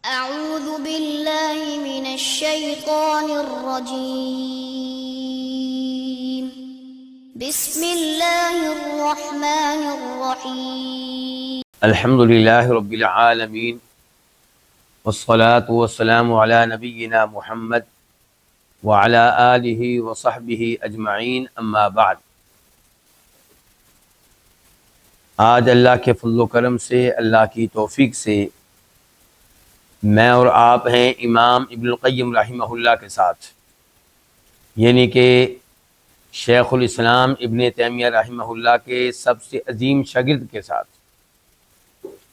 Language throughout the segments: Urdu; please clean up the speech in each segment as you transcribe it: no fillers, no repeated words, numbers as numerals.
أعوذ بالله من الشيطان الرجيم بسم الله الرحمن الرحيم الحمد للہ رب العالمین والصلاة والسلام علی نبینا محمد وعلی آلہ وصحبہ اجمعین، اما بعد۔ آج اللہ کے فضل و کرم سے، اللہ کی توفیق سے میں اور آپ ہیں امام ابن القیم رحمہ اللہ کے ساتھ، یعنی کہ شیخ الاسلام ابن تیمیہ رحمہ اللہ کے سب سے عظیم شاگرد کے ساتھ،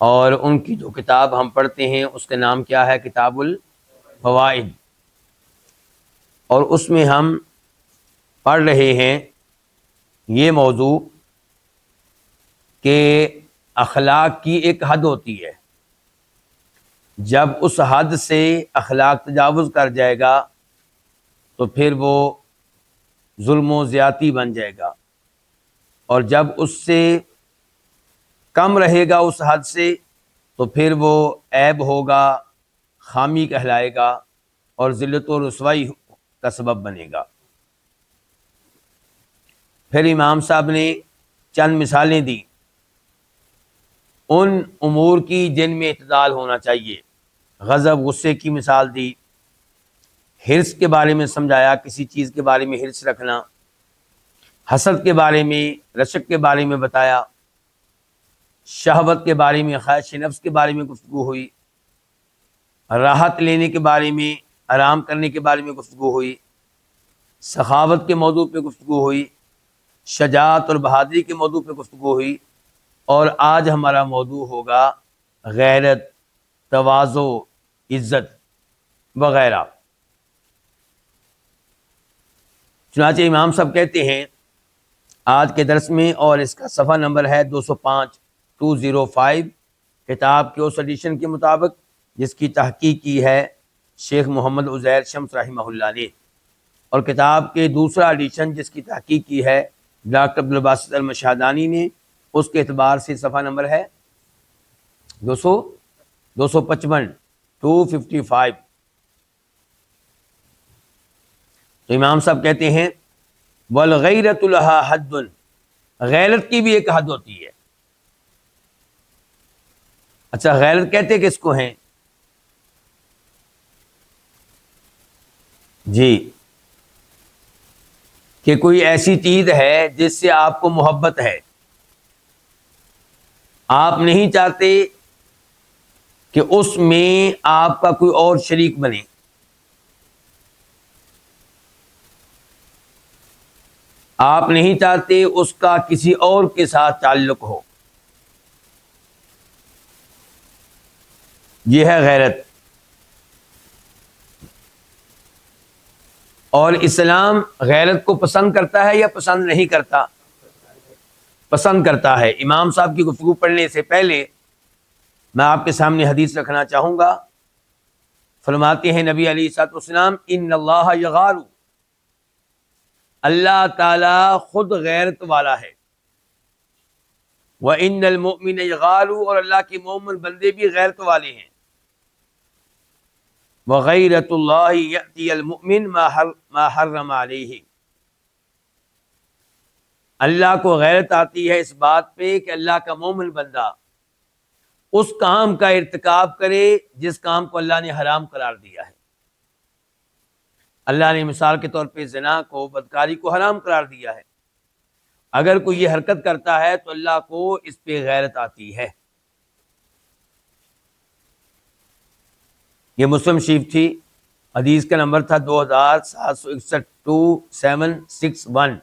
اور ان کی جو کتاب ہم پڑھتے ہیں اس کا نام کیا ہے؟ کتاب الفوائد، اور اس میں ہم پڑھ رہے ہیں یہ موضوع کہ اخلاق کی ایک حد ہوتی ہے، جب اس حد سے اخلاق تجاوز کر جائے گا تو پھر وہ ظلم و زیادتی بن جائے گا، اور جب اس سے کم رہے گا اس حد سے تو پھر وہ عیب ہوگا، خامی کہلائے گا، اور ذلت و رسوائی کا سبب بنے گا۔ پھر امام صاحب نے چند مثالیں دی ان امور کی جن میں اعتدال ہونا چاہیے۔ غضب، غصے کی مثال دی، حرص کے بارے میں سمجھایا، کسی چیز کے بارے میں حرص رکھنا، حسد کے بارے میں، رشک کے بارے میں بتایا، شہوت کے بارے میں، خواہش نفس کے بارے میں گفتگو ہوئی، راحت لینے کے بارے میں، آرام کرنے کے بارے میں گفتگو ہوئی، سخاوت کے موضوع پہ گفتگو ہوئی، شجاعت اور بہادری کے موضوع پہ گفتگو ہوئی، اور آج ہمارا موضوع ہوگا غیرت، تواضع، عزت وغیرہ۔ چنانچہ امام صاحب کہتے ہیں آج کے درس میں، اور اس کا صفحہ نمبر ہے 205 کتاب کے اس ایڈیشن کے مطابق جس کی تحقیق کی ہے شیخ محمد عزیر شمس رحمہ اللہ نے، اور کتاب کے دوسرا ایڈیشن جس کی تحقیق کی ہے ڈاکٹر عبدالباسط المشہدانی نے، اس کے اعتبار سے صفحہ نمبر ہے 255 تو امام صاحب کہتے ہیں والغیرۃ لہا حد، غیرت کی بھی ایک حد ہوتی ہے۔ اچھا، غیرت کہتے کس کو ہیں؟ جی، کہ کوئی ایسی چیز ہے جس سے آپ کو محبت ہے، آپ نہیں چاہتے کہ اس میں آپ کا کوئی اور شریک بنے، آپ نہیں چاہتے اس کا کسی اور کے ساتھ تعلق ہو، یہ ہے غیرت۔ اور اسلام غیرت کو پسند کرتا ہے یا پسند نہیں کرتا؟ پسند کرتا ہے۔ امام صاحب کی گفتگو پڑھنے سے پہلے میں آپ کے سامنے حدیث رکھنا چاہوں گا۔ فرماتے ہیں نبی علیہ الصلوۃ والسلام ان اللہ یغار، اللہ تعالی خود غیرت والا ہے، وَإِنَّ الْمُؤْمِنَ يَغَارُ، اور اللہ کے مومن بندے بھی غیرت والے ہیں، وَغَيْرَةُ اللَّهِ يَأْتِيَ الْمُؤْمِنَ مَا حَرَّمَ عَلَيْهِ، اللہ کو غیرت آتی ہے اس بات پہ کہ اللہ کا مومن بندہ اس کام کا ارتکاب کرے جس کام کو اللہ نے حرام قرار دیا ہے۔ اللہ نے مثال کے طور پہ زنا کو، بدکاری کو حرام قرار دیا ہے، اگر کوئی یہ حرکت کرتا ہے تو اللہ کو اس پہ غیرت آتی ہے۔ یہ مسلم شریف تھی، حدیث کا نمبر تھا 2761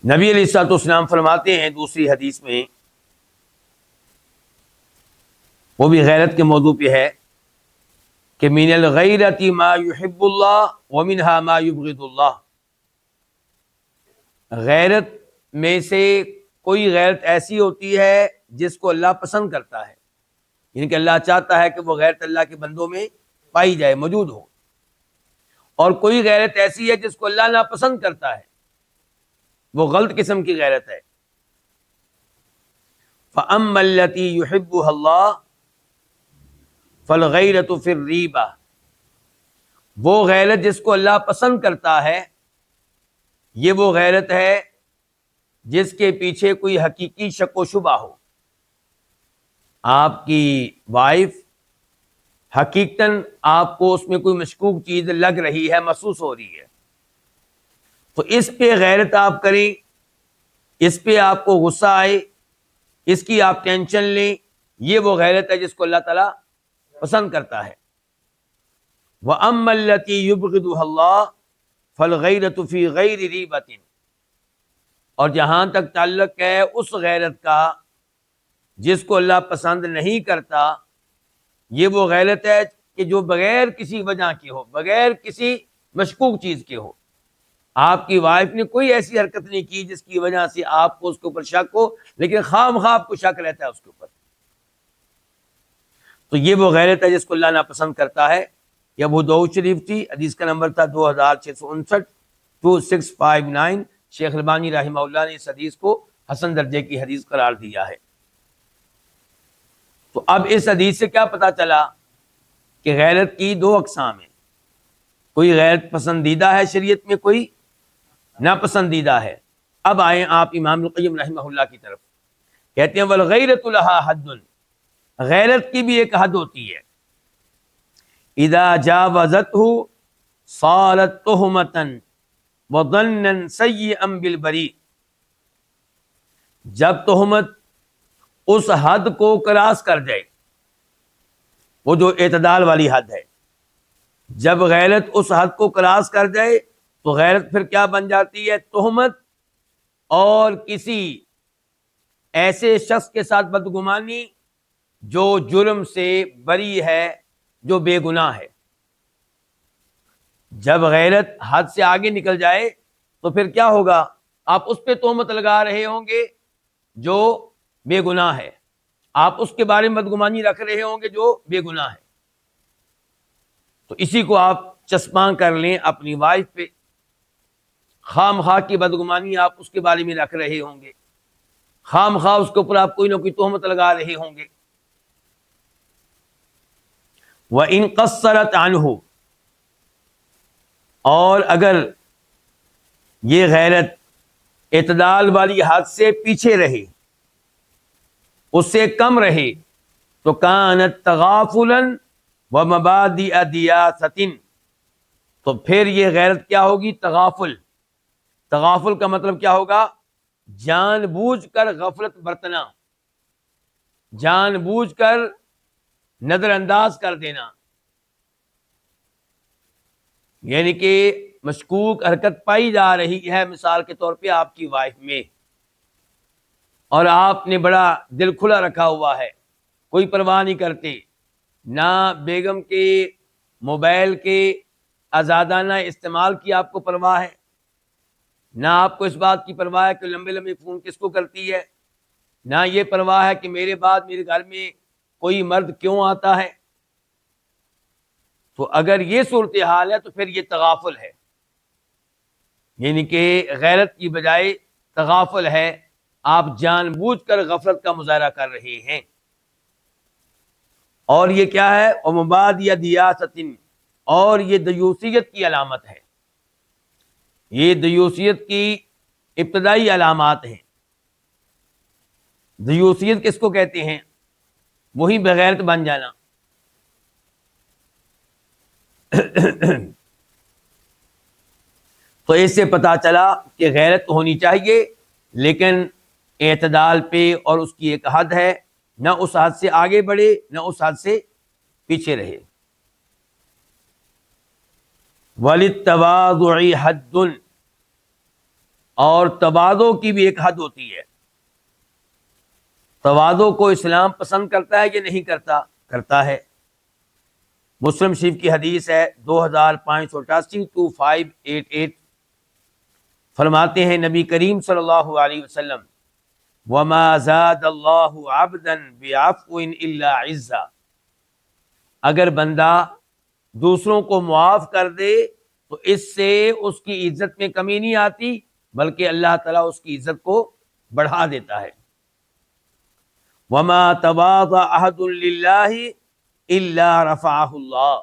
نبی علیہ الصلوۃ والسلام فرماتے ہیں دوسری حدیث میں، وہ بھی غیرت کے موضوع پہ ہے، کہ من الغیرۃ ما یحب اللہ ومنها ما یبغض اللہ، غیرت میں سے کوئی غیرت ایسی ہوتی ہے جس کو اللہ پسند کرتا ہے، یعنی کہ اللہ چاہتا ہے کہ وہ غیرت اللہ کے بندوں میں پائی جائے، موجود ہو، اور کوئی غیرت ایسی ہے جس کو اللہ ناپسند کرتا ہے، وہ غلط قسم کی غیرت ہے۔ فَأَمَّا الَّتِي يُحِبُّهَا اللَّهُ فَالْغَيْرَةُ فِي الرِّيبَةِ، وہ غیرت جس کو اللہ پسند کرتا ہے یہ وہ غیرت ہے جس کے پیچھے کوئی حقیقی شک و شبہ ہو. آپ کی وائف حقیقتاً آپ کو اس میں کوئی مشکوک چیز لگ رہی ہے، محسوس ہو رہی ہے، تو اس پہ غیرت آپ کریں، اس پہ آپ کو غصہ آئے، اس کی آپ ٹینشن لیں، یہ وہ غیرت ہے جس کو اللہ تعالیٰ پسند کرتا ہے. وَأَمَّا الَّتِي يُبْغِضُهَا اللَّهُ فَالْغَيْرَةُ فِي غَيْرِ رِيبَةٍ، اور جہاں تک تعلق ہے اس غیرت کا جس کو اللہ پسند نہیں کرتا، یہ وہ غیرت ہے کہ جو بغیر کسی وجہ کی ہو، بغیر کسی مشکوک چیز کے ہو. آپ کی وائف نے کوئی ایسی حرکت نہیں کی جس کی وجہ سے آپ کو اس کے اوپر شک ہو، لیکن خواہ مخواہ آپ کو شک رہتا ہے اس کے اوپر، تو یہ وہ غیرت ہے جس کو اللہ ناپسند کرتا ہے. یہ ابو داؤد شریف تھی، حدیث کا نمبر تھا 2659. شیخ البانی رحمہ اللہ نے اس حدیث کو حسن درجے کی حدیث قرار دیا ہے. تو اب اس حدیث سے کیا پتا چلا کہ غیرت کی دو اقسام ہیں. کوئی غیرت پسندیدہ ہے شریعت میں، کوئی ناپسندیدہ ہے. اب آئیں آپ امام القیم رحمہ اللہ کی طرف. کہتے ہیں والغیرۃ لہا حد، غیرت کی بھی ایک حد ہوتی ہے. اذا جاوزتہ صارت تہمۃ وظنا سیئا بالبری، جب تہمت اس حد کو کراس کر جائے، وہ جو اعتدال والی حد ہے، جب غیرت اس حد کو کراس کر جائے تو غیرت پھر کیا بن جاتی ہے؟ تہمت اور کسی ایسے شخص کے ساتھ بدگمانی جو جرم سے بری ہے، جو بے گناہ ہے. جب غیرت حد سے آگے نکل جائے تو پھر کیا ہوگا؟ آپ اس پہ تہمت لگا رہے ہوں گے جو بے گناہ ہے، آپ اس کے بارے میں بدگمانی رکھ رہے ہوں گے جو بے گناہ ہے. تو اسی کو آپ چسپاں کر لیں اپنی وائف پہ، خواہ مخواہ کی بدگمانی آپ اس کے بارے میں رکھ رہے ہوں گے، خواہ مخواہ اس کے اوپر آپ کوئی نہ کوئی تہمت لگا رہے ہوں گے. وَإِن قَصَّرَتْ عَنْهُ، اور اگر یہ غیرت اعتدال والی حد سے پیچھے رہے، اس سے کم رہے، تو كَانَتْ تَغَافُلًا وَمَبَادِئَ دِيَاثَةٍ، تو پھر یہ غیرت کیا ہوگی؟ تغافل. تغافل کا مطلب کیا ہوگا؟ جان بوجھ کر غفلت برتنا، جان بوجھ کر نظر انداز کر دینا. یعنی کہ مشکوک حرکت پائی جا رہی ہے مثال کے طور پہ آپ کی وائف میں، اور آپ نے بڑا دل کھلا رکھا ہوا ہے، کوئی پرواہ نہیں کرتے، نہ بیگم کے موبائل کے آزادانہ استعمال کی آپ کو پرواہ ہے، نہ آپ کو اس بات کی پرواہ ہے کہ لمبے لمبے فون کس کو کرتی ہے، نہ یہ پرواہ ہے کہ میرے بعد میرے گھر میں کوئی مرد کیوں آتا ہے. تو اگر یہ صورتحال ہے تو پھر یہ تغافل ہے، یعنی کہ غیرت کی بجائے تغافل ہے، آپ جان بوجھ کر غفلت کا مظاہرہ کر رہے ہیں. اور یہ کیا ہے؟ وَمُبَادِئَ دِيَاثَةٍ، اور یہ دیوسیت کی علامت ہے. یہ دیوسیت کی ابتدائی علامات ہیں. دیوسیت کس کو کہتے ہیں؟ وہی بغیرت بن جانا. تو اس سے پتا چلا کہ غیرت ہونی چاہیے لیکن اعتدال پہ، اور اس کی ایک حد ہے، نہ اس حد سے آگے بڑھے نہ اس حد سے پیچھے رہے. وَلِلتَّوَاضُعِ حَدٌّ، اور تواضع کی بھی ایک حد ہوتی ہے. تواضع کو اسلام پسند کرتا ہے یا نہیں کرتا؟ کرتا ہے. مسلم شریف کی حدیث ہے 2588 فرماتے ہیں نبی کریم صلی اللہ علیہ وسلم وَمَا زَادَ اللَّهُ عَبْدًا بِعَفْوٍ إِلَّا عِزًّا، اگر بندہ دوسروں کو معاف کر دے تو اس سے اس کی عزت میں کمی نہیں آتی، بلکہ اللہ تعالیٰ اس کی عزت کو بڑھا دیتا ہے. وما تواضع احد للہ الا رفعہ اللہ،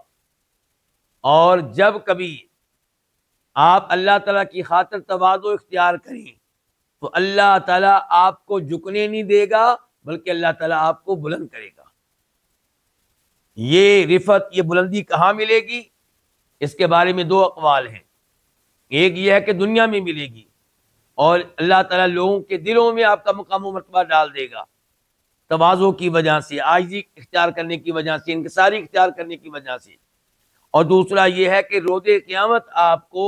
اور جب کبھی آپ اللہ تعالیٰ کی خاطر تواضع اختیار کریں تو اللہ تعالیٰ آپ کو جھکنے نہیں دے گا بلکہ اللہ تعالیٰ آپ کو بلند کرے گا۔ یہ رفعت، یہ بلندی کہاں ملے گی؟ اس کے بارے میں دو اقوال ہیں۔ ایک یہ ہے کہ دنیا میں ملے گی، اور اللہ تعالیٰ لوگوں کے دلوں میں آپ کا مقام و مرتبہ ڈال دے گا تواضع کی وجہ سے، عاجزی اختیار کرنے کی وجہ سے، انکساری اختیار کرنے کی وجہ سے۔ اور دوسرا یہ ہے کہ روز قیامت آپ کو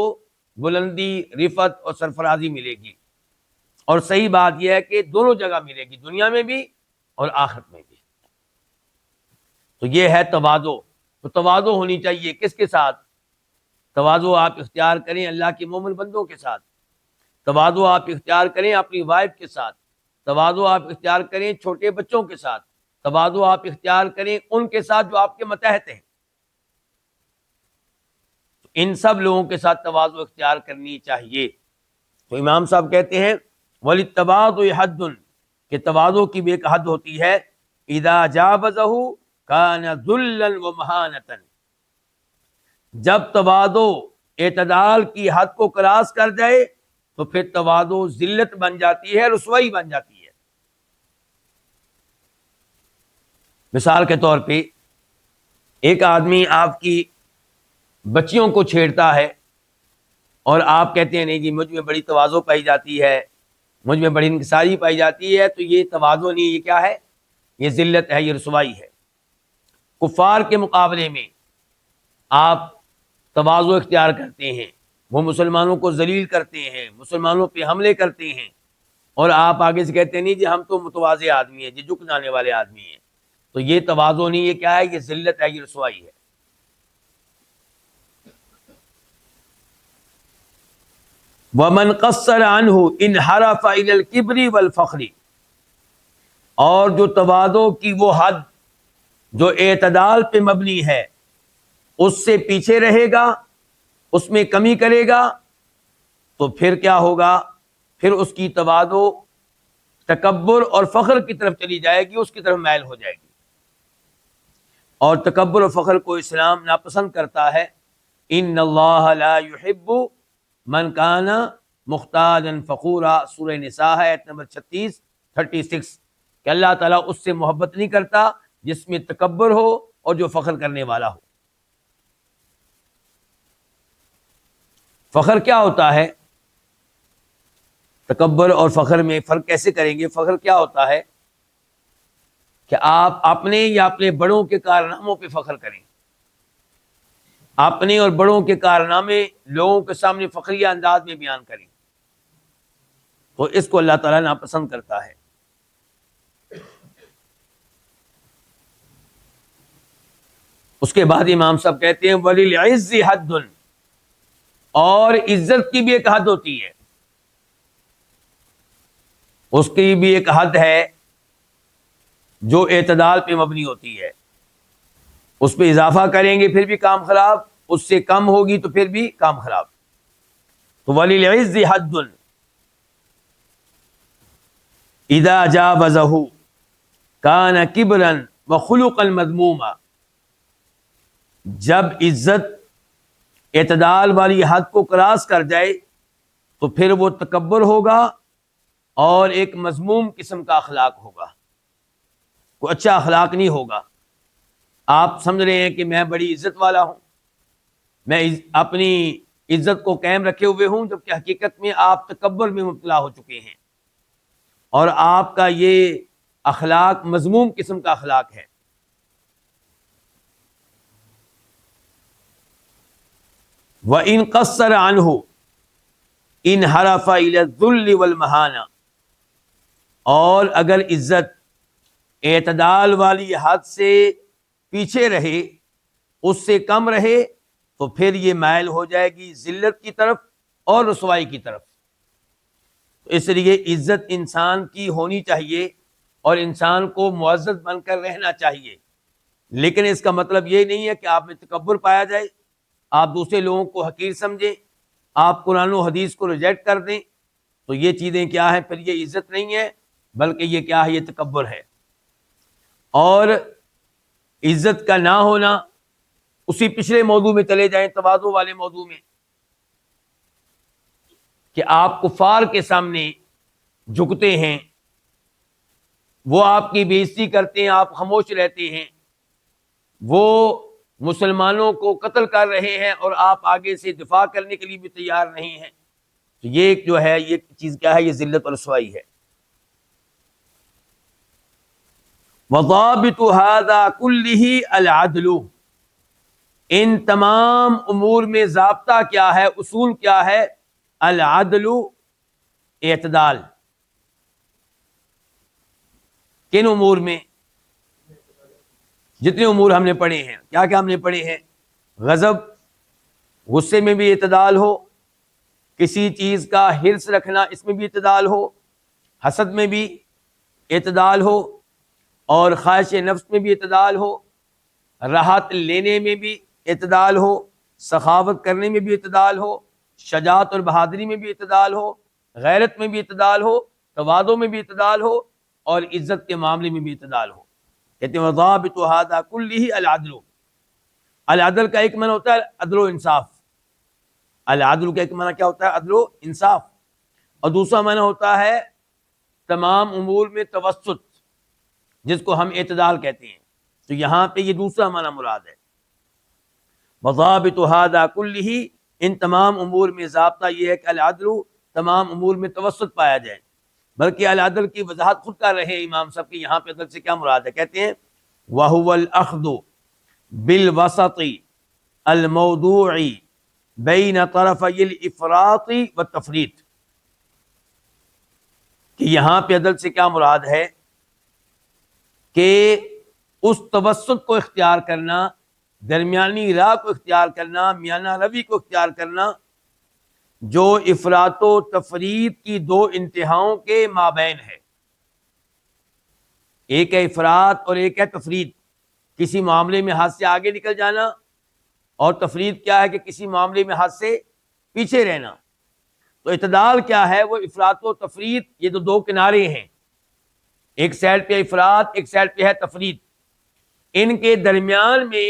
بلندی، رفعت اور سرفرازی ملے گی۔ اور صحیح بات یہ ہے کہ دونوں جگہ ملے گی، دنیا میں بھی اور آخرت میں بھی۔ تو یہ ہے تواضع۔ تو تواضع ہونی چاہیے کس کے ساتھ؟ تواضع آپ اختیار کریں اللہ کے مومن بندوں کے ساتھ، تواضع آپ اختیار کریں اپنی وائف کے ساتھ، تواضع آپ اختیار کریں چھوٹے بچوں کے ساتھ، تواضع آپ اختیار کریں ان کے ساتھ جو آپ کے متحد ہیں۔ ان سب لوگوں کے ساتھ تواضع اختیار کرنی چاہیے۔ تو امام صاحب کہتے ہیں وَلِلتَّوَاضُعِ حَدٌّ، کہ تواضع کی بھی ایک حد ہوتی ہے، اِذَا جَاوَزَهُ كَانَ ذُلًّا وَمَهَانَةً، جب تواضع اعتدال کی حد کو کراس کر جائے تو پھر تواضع ذلت بن جاتی ہے، رسوائی بن جاتی ہے۔ مثال کے طور پہ ایک آدمی آپ کی بچیوں کو چھیڑتا ہے اور آپ کہتے ہیں نہیں جی مجھ میں بڑی تواضع پائی جاتی ہے، مجھ میں بڑی انکساری پائی جاتی ہے، تو یہ تواضع نہیں، یہ کیا ہے؟ یہ ذلت ہے، یہ رسوائی ہے۔ کفار کے مقابلے میں آپ تواضع اختیار کرتے ہیں، وہ مسلمانوں کو ذلیل کرتے ہیں، مسلمانوں پہ حملے کرتے ہیں، اور آپ آگے سے کہتے ہیں نہیں جی ہم تو متواضع آدمی ہیں، جی جھک جانے والے آدمی ہیں، تو یہ تواضع نہیں، یہ کیا ہے؟ یہ ذلت ہے، یہ رسوائی ہے۔ وَمَنْ قَصَّرَ عَنْهُ انْحَرَفَ إِلَى الْكِبْرِ وَالْفَخْرِ، اور جو تواضع کی وہ حد جو اعتدال پہ مبنی ہے اس سے پیچھے رہے گا، اس میں کمی کرے گا، تو پھر کیا ہوگا؟ پھر اس کی تواضع تکبر اور فخر کی طرف چلی جائے گی، اس کی طرف میل ہو جائے گی۔ اور تکبر اور فخر کو اسلام ناپسند کرتا ہے۔ ان اللہ لا يحب من کان مختالا فخورا، سورہ نساء ہے آیت نمبر 36 کہ اللہ تعالیٰ اس سے محبت نہیں کرتا جس میں تکبر ہو اور جو فخر کرنے والا ہو۔ فخر کیا ہوتا ہے؟ تکبر اور فخر میں فرق کیسے کریں گے؟ فخر کیا ہوتا ہے کہ آپ اپنے یا اپنے بڑوں کے کارناموں پہ فخر کریں، اپنے اور بڑوں کے کارنامے لوگوں کے سامنے فخریہ انداز میں بیان کریں، تو اس کو اللہ تعالیٰ ناپسند کرتا ہے۔ اس کے بعد امام صاحب کہتے ہیں وَلِلْعِزِّ حَدٌّ، اور عزت کی بھی ایک حد ہوتی ہے، اس کی بھی ایک حد ہے جو اعتدال پہ مبنی ہوتی ہے۔ اس پہ اضافہ کریں گے پھر بھی کام خراب، اس سے کم ہوگی تو پھر بھی کام خراب۔ تو وَلِلْعِزِّ حَدٌّ اِذَا جَاوَزَهُ كَانَ كِبْرًا وَخُلُقًا مَذْمُومًا، جب عزت اعتدال والی حد کو کراس کر جائے تو پھر وہ تکبر ہوگا اور ایک مذموم قسم کا اخلاق ہوگا، کوئی اچھا اخلاق نہیں ہوگا۔ آپ سمجھ رہے ہیں کہ میں بڑی عزت والا ہوں، میں اپنی عزت کو قائم رکھے ہوئے ہوں، جبکہ حقیقت میں آپ تکبر میں مبتلا ہو چکے ہیں اور آپ کا یہ اخلاق مذموم قسم کا اخلاق ہے۔ وَإِن قَصَّرَ عَنْهُ انْحَرَفَ إِلَى الذُّلِّ وَالْمَهَانَةِ، اور اگر عزت اعتدال والی حد سے پیچھے رہے، اس سے کم رہے، تو پھر یہ مائل ہو جائے گی ذلت کی طرف اور رسوائی کی طرف۔ اس لیے عزت انسان کی ہونی چاہیے اور انسان کو معزز بن کر رہنا چاہیے، لیکن اس کا مطلب یہ نہیں ہے کہ آپ میں تکبر پایا جائے، آپ دوسرے لوگوں کو حقیر سمجھیں، آپ قرآن و حدیث کو ریجیکٹ کر دیں، تو یہ چیزیں کیا ہیں؟ پھر یہ عزت نہیں ہے بلکہ یہ کیا ہے؟ یہ تکبر ہے۔ اور عزت کا نہ ہونا، اسی پچھلے موضوع میں چلے جائیں، تواضع والے موضوع میں، کہ آپ کفار کے سامنے جھکتے ہیں، وہ آپ کی بے عزتی کرتے ہیں، آپ خاموش رہتے ہیں، وہ مسلمانوں کو قتل کر رہے ہیں اور آپ آگے سے دفاع کرنے کے لیے بھی تیار نہیں ہیں، تو یہ جو ہے یہ چیز کیا ہے؟ یہ ذلت اور رسوائی ہے۔ وضابط هذا كله العدل، ان تمام امور میں ضابطہ کیا ہے، اصول کیا ہے؟ العدل، اعتدال۔ کن امور میں؟ جتنے امور ہم نے پڑھے ہیں، کیا کیا ہم نے پڑھے ہیں؟ غضب، غصے میں بھی اعتدال ہو، کسی چیز کا حرص رکھنا اس میں بھی اعتدال ہو، حسد میں بھی اعتدال ہو، اور خواہش نفس میں بھی اعتدال ہو، راحت لینے میں بھی اعتدال ہو، سخاوت کرنے میں بھی اعتدال ہو، شجاعت اور بہادری میں بھی اعتدال ہو، غیرت میں بھی اعتدال ہو، تواضع میں بھی اعتدال ہو، اور عزت کے معاملے میں بھی اعتدال ہو۔ کہتے ہیں وضابط هذا كله العدل۔ العدل کا ایک معنی ہوتا ہے عدل و انصاف، العدل کا ایک معنی کیا ہوتا ہے؟ عدل و انصاف، اور دوسرا معنی ہوتا ہے تمام امور میں توسط، جس کو ہم اعتدال کہتے ہیں، تو یہاں پہ یہ دوسرا معنی مراد ہے۔ وضابط هذا كله، ان تمام امور میں ضابطہ یہ ہے کہ العدل، تمام امور میں توسط پایا جائے، بلکہ العدل کی وضاحت خود کر رہے ہیں امام صاحب کی، یہاں پہ عدل سے کیا مراد ہے؟ کہتے ہیں وَهُوَ الْأَخْذُ بِالْوَسَطِ الْمَوْضُوعِ بَيْنَ طَرَفَيِ الْإِفْرَاطِ وَالتَّفْرِيطِ، کہ یہاں پہ عدل سے کیا مراد ہے کہ اس توسط کو اختیار کرنا، درمیانی راہ کو اختیار کرنا، میانہ روی کو اختیار کرنا، جو افراط و تفریط کی دو انتہاؤں کے مابین ہے۔ ایک ہے افراط اور ایک ہے تفریط، کسی معاملے میں حد سے آگے نکل جانا، اور تفریط کیا ہے کہ کسی معاملے میں حد سے پیچھے رہنا۔ تو اعتدال کیا ہے؟ وہ افراط و تفریط، یہ دو کنارے ہیں، ایک سائڈ پہ افراط، ایک سائڈ پہ ہے تفریط، ان کے درمیان میں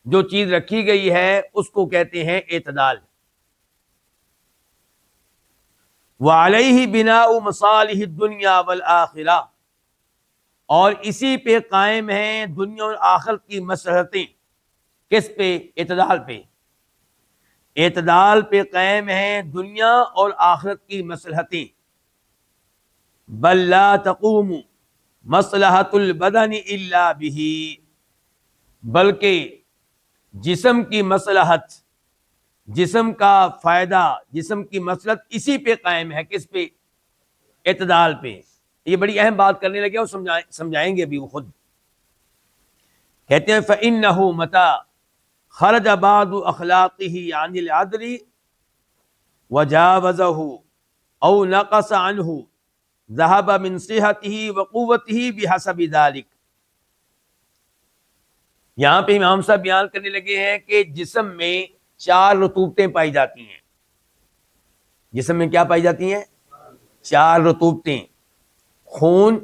جو چیز رکھی گئی ہے اس کو کہتے ہیں اعتدال۔ وعلیہ بناء مصالح الدنیا والآخرہ، اور اسی پہ قائم ہیں دنیا اور آخرت کی مصلحتیں۔ کس پہ؟ اعتدال پہ۔ اعتدال پہ قائم ہیں دنیا اور آخرت کی مصلحتیں۔ بل لا تقوم مصلحت البدن الا به، بلکہ جسم کی مصلحت، جسم کا فائدہ، جسم کی مصلحت اسی پہ قائم ہے۔ کس پہ؟ اعتدال پہ۔ یہ بڑی اہم بات کرنے لگے اور سمجھائیں گے ابھی وہ خود۔ کہتے ہیں فَإِنَّهُ مَتَى خرج بعض اخلاقه عن العدل وجاوزه او نقص عنه ذهب من صحته وقوته بحسب ذلك۔ یہاں پہ امام صاحب بیان کرنے لگے ہیں کہ جسم میں 4 رطوبتیں پائی جاتی ہیں۔ جسم میں کیا پائی جاتی ہیں؟ 4 رطوبتیں، خون،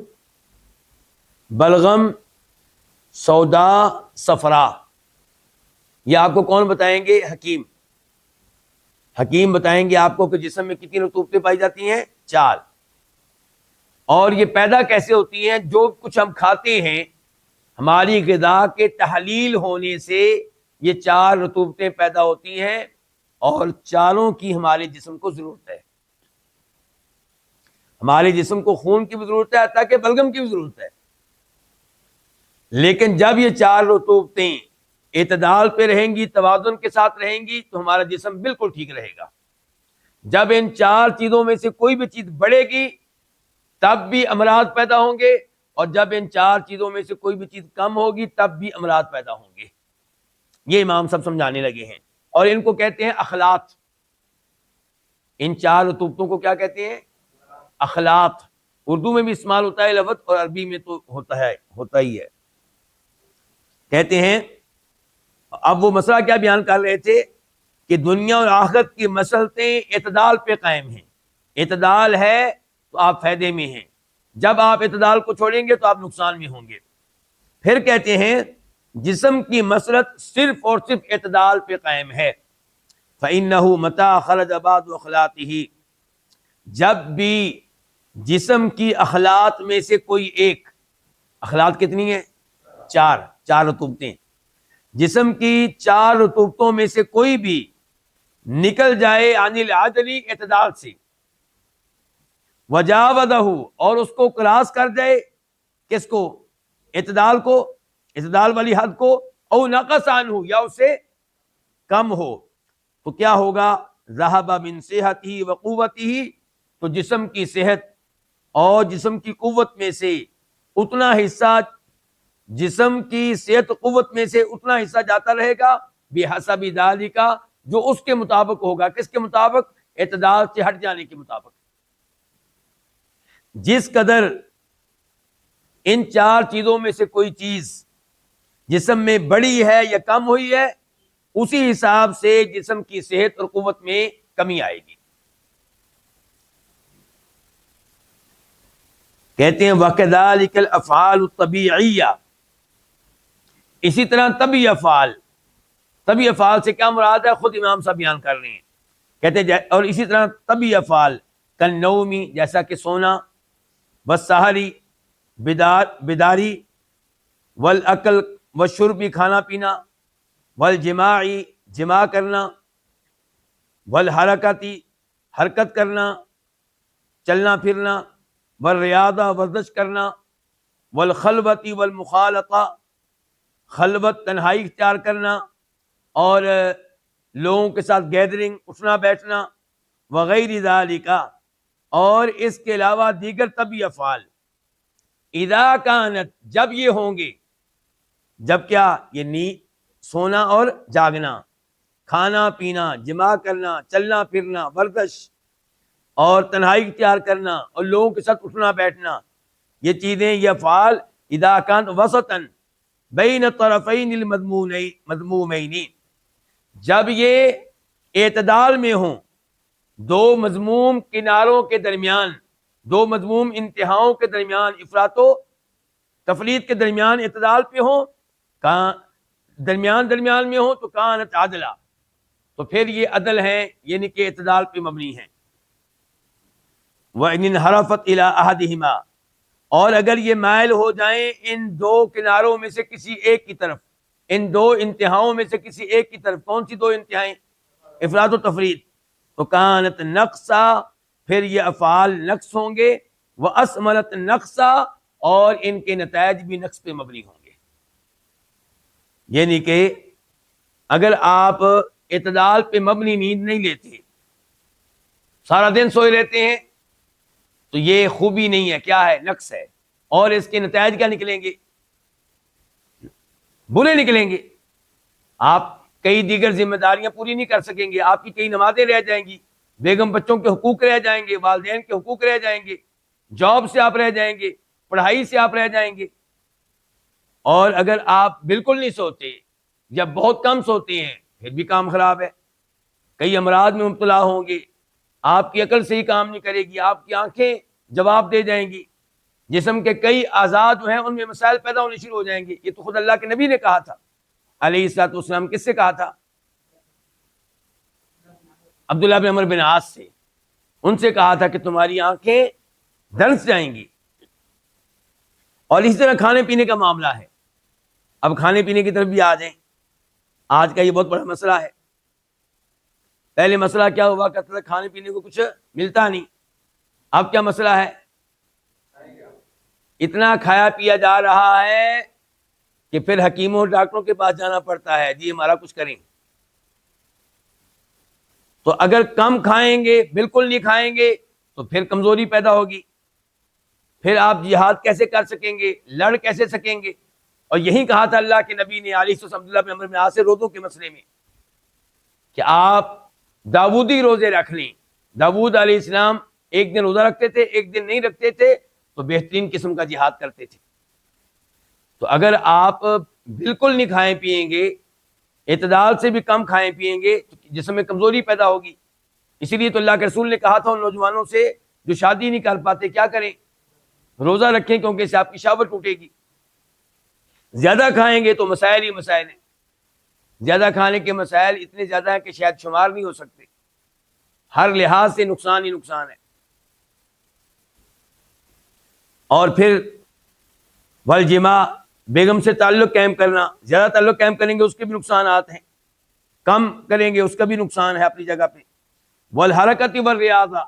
بلغم، سودا، صفرا۔ یہ آپ کو کون بتائیں گے؟ حکیم۔ حکیم بتائیں گے آپ کو کہ جسم میں کتنی رطوبتیں پائی جاتی ہیں؟ 4۔ اور یہ پیدا کیسے ہوتی ہیں؟ جو کچھ ہم کھاتے ہیں، ہماری غذا کے تحلیل ہونے سے یہ 4 رطوبتیں پیدا ہوتی ہیں، اور چاروں کی ہمارے جسم کو ضرورت ہے۔ ہمارے جسم کو خون کی بھی ضرورت ہے، حتیٰ کہ بلغم کی بھی ضرورت ہے۔ لیکن جب یہ 4 رطوبتیں اعتدال پہ رہیں گی، توازن کے ساتھ رہیں گی، تو ہمارا جسم بالکل ٹھیک رہے گا۔ جب ان 4 چیزوں میں سے کوئی بھی چیز بڑھے گی تب بھی امراض پیدا ہوں گے، اور جب ان 4 چیزوں میں سے کوئی بھی چیز کم ہوگی تب بھی امراض پیدا ہوں گے۔ یہ امام سب سمجھانے لگے ہیں، اور ان کو کہتے ہیں اخلاط۔ ان 4 رطوبتوں کو کیا کہتے ہیں؟ اخلاط۔ اردو میں بھی استعمال ہوتا ہے لفظ، اور عربی میں تو ہوتا ہی ہے۔ کہتے ہیں، اب وہ مسئلہ کیا بیان کر رہے تھے کہ دنیا اور آخرت کی مصلحتیں اعتدال پہ قائم ہیں۔ اعتدال ہے تو آپ فائدے میں ہیں، جب آپ اعتدال کو چھوڑیں گے تو آپ نقصان میں ہوں گے۔ پھر کہتے ہیں جسم کی مسرت صرف اور صرف اعتدال پہ قائم ہے. فَإِنَّهُ مَتَى خَرَجَ بَعْضُ أَخْلَاقِهِ، جب بھی جسم کی اخلاط میں سے کوئی ایک، اخلاط کتنی ہیں؟ چار رطوبتیں، جسم کی 4 رطوبتوں میں سے کوئی بھی نکل جائے عن العدل، اعتدال سے، وجاوزہ، اور اس کو کراس کر جائے، کس کو؟ اعتدال کو، اعتدال والی حد کو، او نقص عنہ، یا اس سے کم ہو، تو کیا ہوگا؟ ذہب من صحتہ وقوتہ، تو جسم کی صحت اور جسم کی قوت میں سے اتنا حصہ، جسم کی صحت قوت میں سے اتنا حصہ جاتا رہے گا، بحسب ذالک، جو اس کے مطابق ہوگا. کس کے مطابق؟ اعتدال سے ہٹ جانے کے مطابق. جس قدر ان 4 چیزوں میں سے کوئی چیز جسم میں بڑی ہے یا کم ہوئی ہے، اسی حساب سے جسم کی صحت اور قوت میں کمی آئے گی. کہتے ہیں وَكَذَلِكَ الْأَفْعَالُ الطَّبِيعِيَّةُ، اسی طرح طبعی افعال. طبعی افعال سے کیا مراد ہے؟ خود امام صاحب بیان کر رہے ہیں. کہتے ہیں اور اسی طرح طبعی افعال کالنومی، جیسا کہ سونا، والسحری، بیداری، والاکل والشرب، کھانا پینا، والجماعی، جماع کرنا، والحرکتی، حرکت کرنا، چلنا پھرنا، والریاضہ، ورزش کرنا، والخلوتی والمخالطہ، خلوت تنہائی اختیار کرنا اور لوگوں کے ساتھ گیدرنگ، اٹھنا بیٹھنا، وغیر ذالک، اور اس کے علاوہ دیگر طبعی افعال. اذا کانت، جب یہ ہوں گے، جب کیا؟ یہ نیند، سونا اور جاگنا، کھانا پینا، جماع کرنا، چلنا پھرنا، ورزش اور تنہائی اختیار کرنا اور لوگوں کے ساتھ اٹھنا بیٹھنا، یہ چیزیں، یہ افعال اذا کانت وسطاً بین طرفین المذمومین، جب یہ اعتدال میں ہوں، 2 مذموم کناروں کے درمیان، 2 مذموم انتہاؤں کے درمیان، افراط و تفریط کے درمیان اعتدال پہ ہوں، درمیان میں ہوں، تو کانت عدلا، تو پھر یہ عدل ہیں، یعنی کہ اعتدال پہ مبنی ہیں. وَإِنْ انْحَرَفَتْ إِلَىٰ أَحَدِهِمَا، اور اگر یہ مائل ہو جائیں ان 2 کناروں میں سے کسی ایک کی طرف، ان 2 انتہاؤں میں سے کسی ایک کی طرف. کون سی 2 انتہائیں؟ افراط و تفریط. تو کانت نقصا، پھر یہ افعال نقص ہوں گے، وَأَثْمَرَتْ نقصا، اور ان کے نتائج بھی نقص پہ مبنی ہوں گے. یعنی کہ اگر آپ اعتدال پہ مبنی نیند نہیں لیتے، سارا دن سوئے رہتے ہیں، تو یہ خوبی نہیں ہے، کیا ہے؟ نقص ہے. اور اس کے نتائج کیا نکلیں گے؟ برے نکلیں گے. آپ کئی دیگر ذمہ داریاں پوری نہیں کر سکیں گے، آپ کی کئی نمازیں رہ جائیں گی، بیگم بچوں کے حقوق رہ جائیں گے، والدین کے حقوق رہ جائیں گے، جاب سے آپ رہ جائیں گے، پڑھائی سے آپ رہ جائیں گے. اور اگر آپ بالکل نہیں سوتے یا بہت کم سوتے ہیں، پھر بھی کام خراب ہے. کئی امراض میں مبتلا ہوں گے، آپ کی عقل صحیح کام نہیں کرے گی، آپ کی آنکھیں جواب دے جائیں گی، جسم کے کئی اعضاء جو ہیں ان میں مسائل پیدا ہونے شروع ہو جائیں گے. یہ تو خود اللہ کے نبی نے کہا تھا علیہ الصلوۃ والسلام. کس سے کہا تھا؟ عبداللہ بن عمر بن عاص سے. ان سے کہا تھا کہ تمہاری آنکھیں دھنس جائیں گی. اور اسی طرح کھانے پینے کا معاملہ ہے. اب کھانے پینے کی طرف بھی آ جائیں. آج کا یہ بہت بڑا مسئلہ ہے. پہلے مسئلہ کیا ہوا کرتا تھا؟ کھانے پینے کو کچھ ملتا نہیں. اب کیا مسئلہ ہے؟ اتنا کھایا پیا جا رہا ہے کہ پھر حکیموں اور ڈاکٹروں کے پاس جانا پڑتا ہے، جی ہمارا کچھ کریں. تو اگر کم کھائیں گے، بالکل نہیں کھائیں گے، تو پھر کمزوری پیدا ہوگی. پھر آپ جہاد کیسے کر سکیں گے؟ لڑ کیسے سکیں گے؟ اور یہی کہا تھا اللہ کے نبی نے علیہ السلام عبداللہ بن عمر بن عاص سے روزوں کے مسئلے میں کہ آپ داودی روزے رکھ لیں. داود علیہ السلام ایک دن روزہ رکھتے تھے، ایک دن نہیں رکھتے تھے، تو بہترین قسم کا جہاد کرتے تھے. تو اگر آپ بالکل نہیں کھائیں پیئیں گے، اعتدال سے بھی کم کھائیں پیئیں گے، تو جسم میں کمزوری پیدا ہوگی. اسی لیے تو اللہ کے رسول نے کہا تھا ان نوجوانوں سے جو شادی نہیں کر پاتے کیا کریں؟ روزہ رکھیں، کیونکہ اس سے آپ کی شہوت ٹوٹے گی. زیادہ کھائیں گے تو مسائل ہی مسائل ہیں. زیادہ کھانے کے مسائل اتنے زیادہ ہیں کہ شاید شمار نہیں ہو سکتے. ہر لحاظ سے نقصان ہی نقصان ہے. اور پھر والجماع، بیگم سے تعلق قائم کرنا. زیادہ تعلق قائم کریں گے اس کے بھی نقصانات ہیں، کم کریں گے اس کا بھی نقصان ہے اپنی جگہ پہ. والحرکت والریاضہ،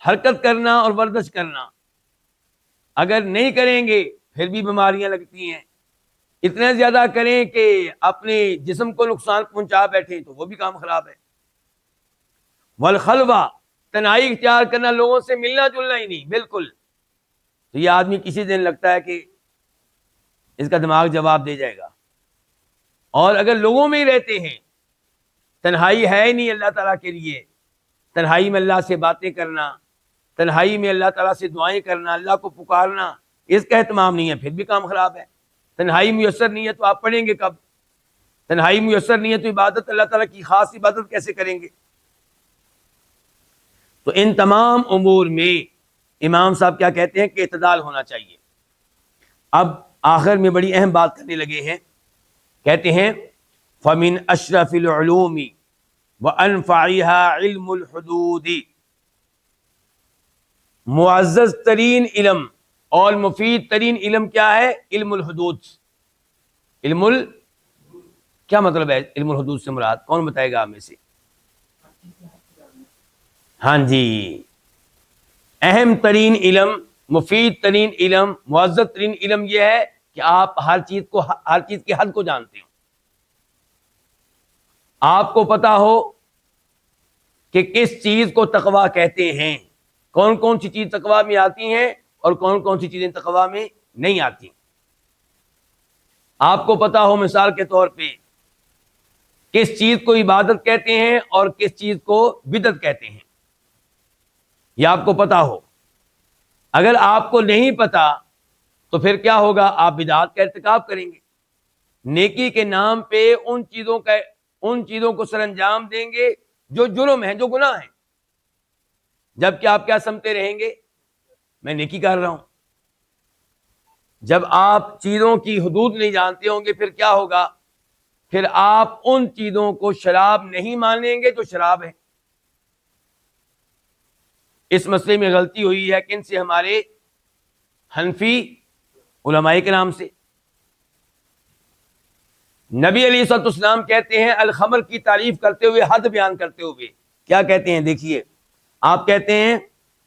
حرکت کرنا اور ورزش کرنا. اگر نہیں کریں گے پھر بھی بیماریاں لگتی ہیں. اتنا زیادہ کریں کہ اپنے جسم کو نقصان پہنچا بیٹھیں تو وہ بھی کام خراب ہے. والخلوہ، تنہائی اختیار کرنا، لوگوں سے ملنا جلنا ہی نہیں بالکل. تو یہ آدمی کسی دن لگتا ہے کہ اس کا دماغ جواب دے جائے گا. اور اگر لوگوں میں ہی رہتے ہیں، تنہائی ہے ہی نہیں اللہ تعالیٰ کے لیے، تنہائی میں اللہ سے باتیں کرنا، تنہائی میں اللہ تعالیٰ سے دعائیں کرنا، اللہ کو پکارنا، اس کا اہتمام نہیں ہے، پھر بھی کام خراب ہے. تنہائی میسر نہیں ہے تو آپ پڑھیں گے کب؟ تنہائی میسر نہیں ہے تو عبادت اللہ تعالیٰ کی خاص عبادت کیسے کریں گے؟ تو ان تمام امور میں امام صاحب کیا کہتے ہیں کہ اعتدال ہونا چاہیے. اب آخر میں بڑی اہم بات کرنے لگے ہیں. کہتے ہیں فَمِنْ أَشْرَفِ الْعُلُومِ وَأَنْفَعِهَا عِلْمُ الْحُدُودِ، معزز ترین علم اور مفید ترین علم کیا ہے؟ علم الحدود. کیا مطلب ہے علم الحدود سے مراد؟ کون بتائے گا آپ میں سے؟ ہاں جی، اہم ترین علم، مفید ترین علم، معزز ترین علم یہ ہے کہ آپ ہر چیز کی حد کو جانتے ہو. آپ کو پتا ہو کہ کس چیز کو تقویٰ کہتے ہیں، کون کون سی چیز تقویٰ میں آتی ہیں اور کون کون سی چیزیں تقویٰ میں نہیں آتی. آپ کو پتا ہو مثال کے طور پہ کس چیز کو عبادت کہتے ہیں اور کس چیز کو بدعت کہتے ہیں، یہ آپ کو پتا ہو. اگر آپ کو نہیں پتا تو پھر کیا ہوگا؟ آپ بدعات کا ارتکاب کریں گے، نیکی کے نام پہ ان چیزوں کو سر انجام دیں گے جو جرم ہیں، جو گناہ ہیں، جبکہ آپ کیا سمجھتے رہیں گے؟ میں نیکی کر رہا ہوں. جب آپ چیزوں کی حدود نہیں جانتے ہوں گے پھر کیا ہوگا؟ پھر آپ ان چیزوں کو شراب نہیں مانیں گے جو شراب ہے. اس مسئلے میں غلطی ہوئی ہے کن سے؟ ہمارے حنفی علماء کرام سے. نبی علیہ الصلوۃ والسلام کہتے ہیں الخمر کی تعریف کرتے ہوئے، حد بیان کرتے ہوئے کیا کہتے ہیں؟ دیکھیے، آپ کہتے ہیں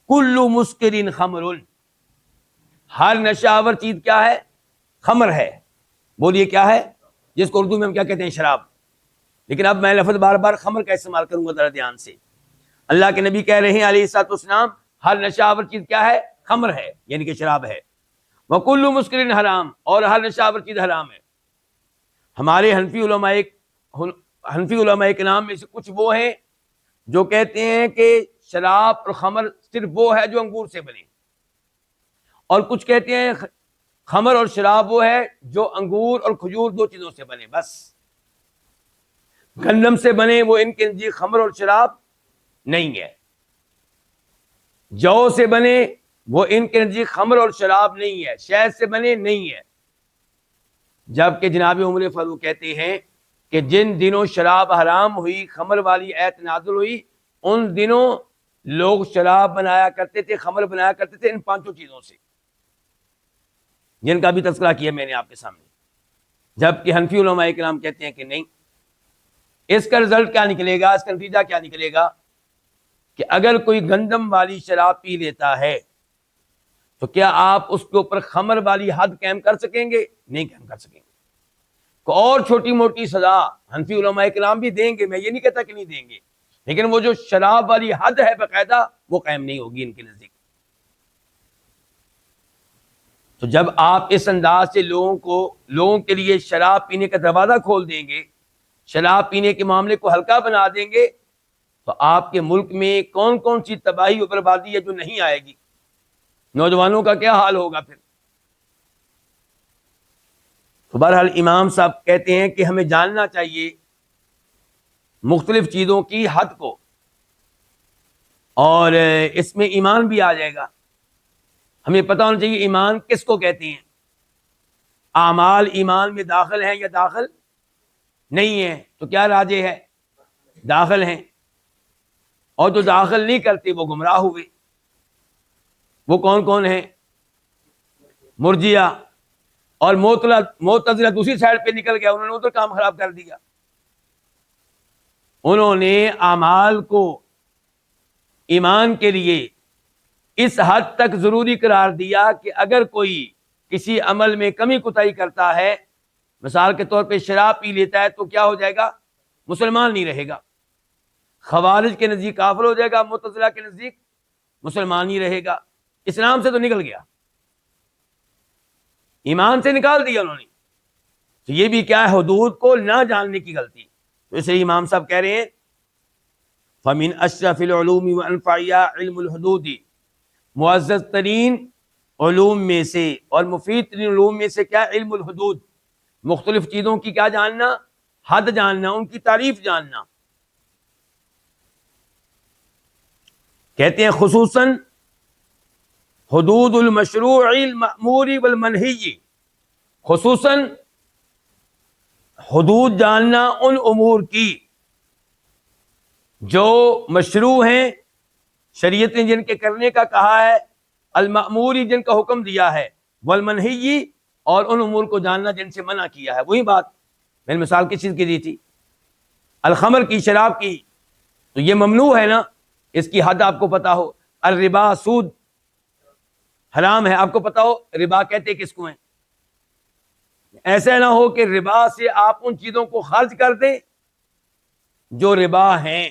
کل مسکرین خمر، ہر نشہ آور چیز کیا ہے؟ خمر ہے. بولیے کیا ہے؟ جس کو اردو میں ہم کیا کہتے ہیں؟ شراب. لیکن اب میں لفظ بار بار خمر کا استعمال کروں گا، ذرا دھیان سے. اللہ کے نبی کہہ رہے ہیں علیہ الصلوۃ والسلام ہر نشہ آور چیز کیا ہے؟ خمر ہے، یعنی کہ شراب ہے. وکل مسکرین حرام، اور ہر نشہ آور چیز حرام ہے. ہمارے حنفی علماء کے نام میں سے کچھ وہ ہیں جو کہتے ہیں کہ شراب اور خمر صرف وہ ہے جو انگور سے بنے، اور کچھ کہتے ہیں خمر اور شراب وہ ہے جو انگور اور کھجور دو چیزوں سے بنے. بس گندم سے بنے وہ ان کے نزدیک خمر اور شراب نہیں ہے، جو سے بنے وہ ان کے نزدیک خمر اور شراب نہیں ہے، شہد سے بنے نہیں ہے. جبکہ جناب عمر فاروق کہتے ہیں کہ جن دنوں شراب حرام ہوئی، خمر والی ایت نازل ہوئی، ان دنوں لوگ شراب بنایا کرتے تھے، خمر بنایا کرتے تھے ان پانچوں چیزوں سے، جن کا بھی تذکرہ کیا میں نے آپ کے سامنے. جبکہ حنفی علماء کرام کہتے ہیں کہ نہیں. اس کا رزلٹ کیا نکلے گا؟ اس کا نتیجہ کیا نکلے گا؟ کہ اگر کوئی گندم والی شراب پی لیتا ہے تو کیا آپ اس کے اوپر خمر والی حد قائم کر سکیں گے؟ نہیں قائم کر سکیں گے. اور چھوٹی موٹی سزا حنفی علماء کرام بھی دیں گے، میں یہ نہیں کہتا کہ نہیں دیں گے، لیکن وہ جو شراب والی حد ہے باقاعدہ وہ قائم نہیں ہوگی ان کے نزدیک. تو جب آپ اس انداز سے لوگوں کے لیے شراب پینے کا دروازہ کھول دیں گے، شراب پینے کے معاملے کو ہلکا بنا دیں گے، تو آپ کے ملک میں کون کون سی تباہی و بربادی ہے جو نہیں آئے گی. نوجوانوں کا کیا حال ہوگا پھر؟ تو بہرحال امام صاحب کہتے ہیں کہ ہمیں جاننا چاہیے مختلف چیزوں کی حد کو، اور اس میں ایمان بھی آ جائے گا. ہمیں پتہ ہونا چاہیے ایمان کس کو کہتے ہیں. اعمال ایمان میں داخل ہیں یا داخل نہیں ہیں؟ تو کیا راجح ہے؟ داخل ہیں. اور جو داخل نہیں کرتے وہ گمراہ ہوئے. وہ کون کون ہیں؟ مرجیہ اور معتزلہ دوسری سائڈ پہ نکل گیا، انہوں نے ادھر کام خراب کر دیا. انہوں نے اعمال کو ایمان کے لیے اس حد تک ضروری قرار دیا کہ اگر کوئی کسی عمل میں کمی کوتاہی کرتا ہے، مثال کے طور پہ شراب پی لیتا ہے، تو کیا ہو جائے گا؟ مسلمان نہیں رہے گا. خوارج کے نزدیک کافر ہو جائے گا، معتزلہ کے نزدیک مسلمان نہیں رہے گا. اسلام سے تو نکل گیا، ایمان سے نکال دیا انہوں نے. تو یہ بھی کیا ہے؟ حدود کو نہ جاننے کی غلطی. تو اس لیے امام صاحب کہہ رہے ہیں فَمِنْ أَشْرَفِ الْعُلُومِ وَأَنْفَعِهَا عِلْمُ الْحُدُودِ، معزز ترین علوم میں سے اور مفید ترین علوم میں سے کیا؟ علم الحدود، مختلف چیزوں کی کیا جاننا؟ حد جاننا، ان کی تعریف جاننا. کہتے ہیں خصوصاً حدود المشروع المأمور والمنہی، خصوصاً حدود جاننا ان امور کی جو مشروع ہیں، شریعت نے جن کے کرنے کا کہا ہے، المأموری جن کا حکم دیا ہے، والمنہی اور ان امور کو جاننا جن سے منع کیا ہے. وہی بات میں نے مثال کس چیز کی دی تھی؟ الخمر کی، شراب کی. تو یہ ممنوع ہے نا، اس کی حد آپ کو پتا ہو. الربا، سود حرام ہے، آپ کو پتا ہو. ربا کہتے کس کو ہیں؟ ایسا نہ ہو کہ ربا سے آپ ان چیزوں کو خرچ کر دیں جو ربا ہیں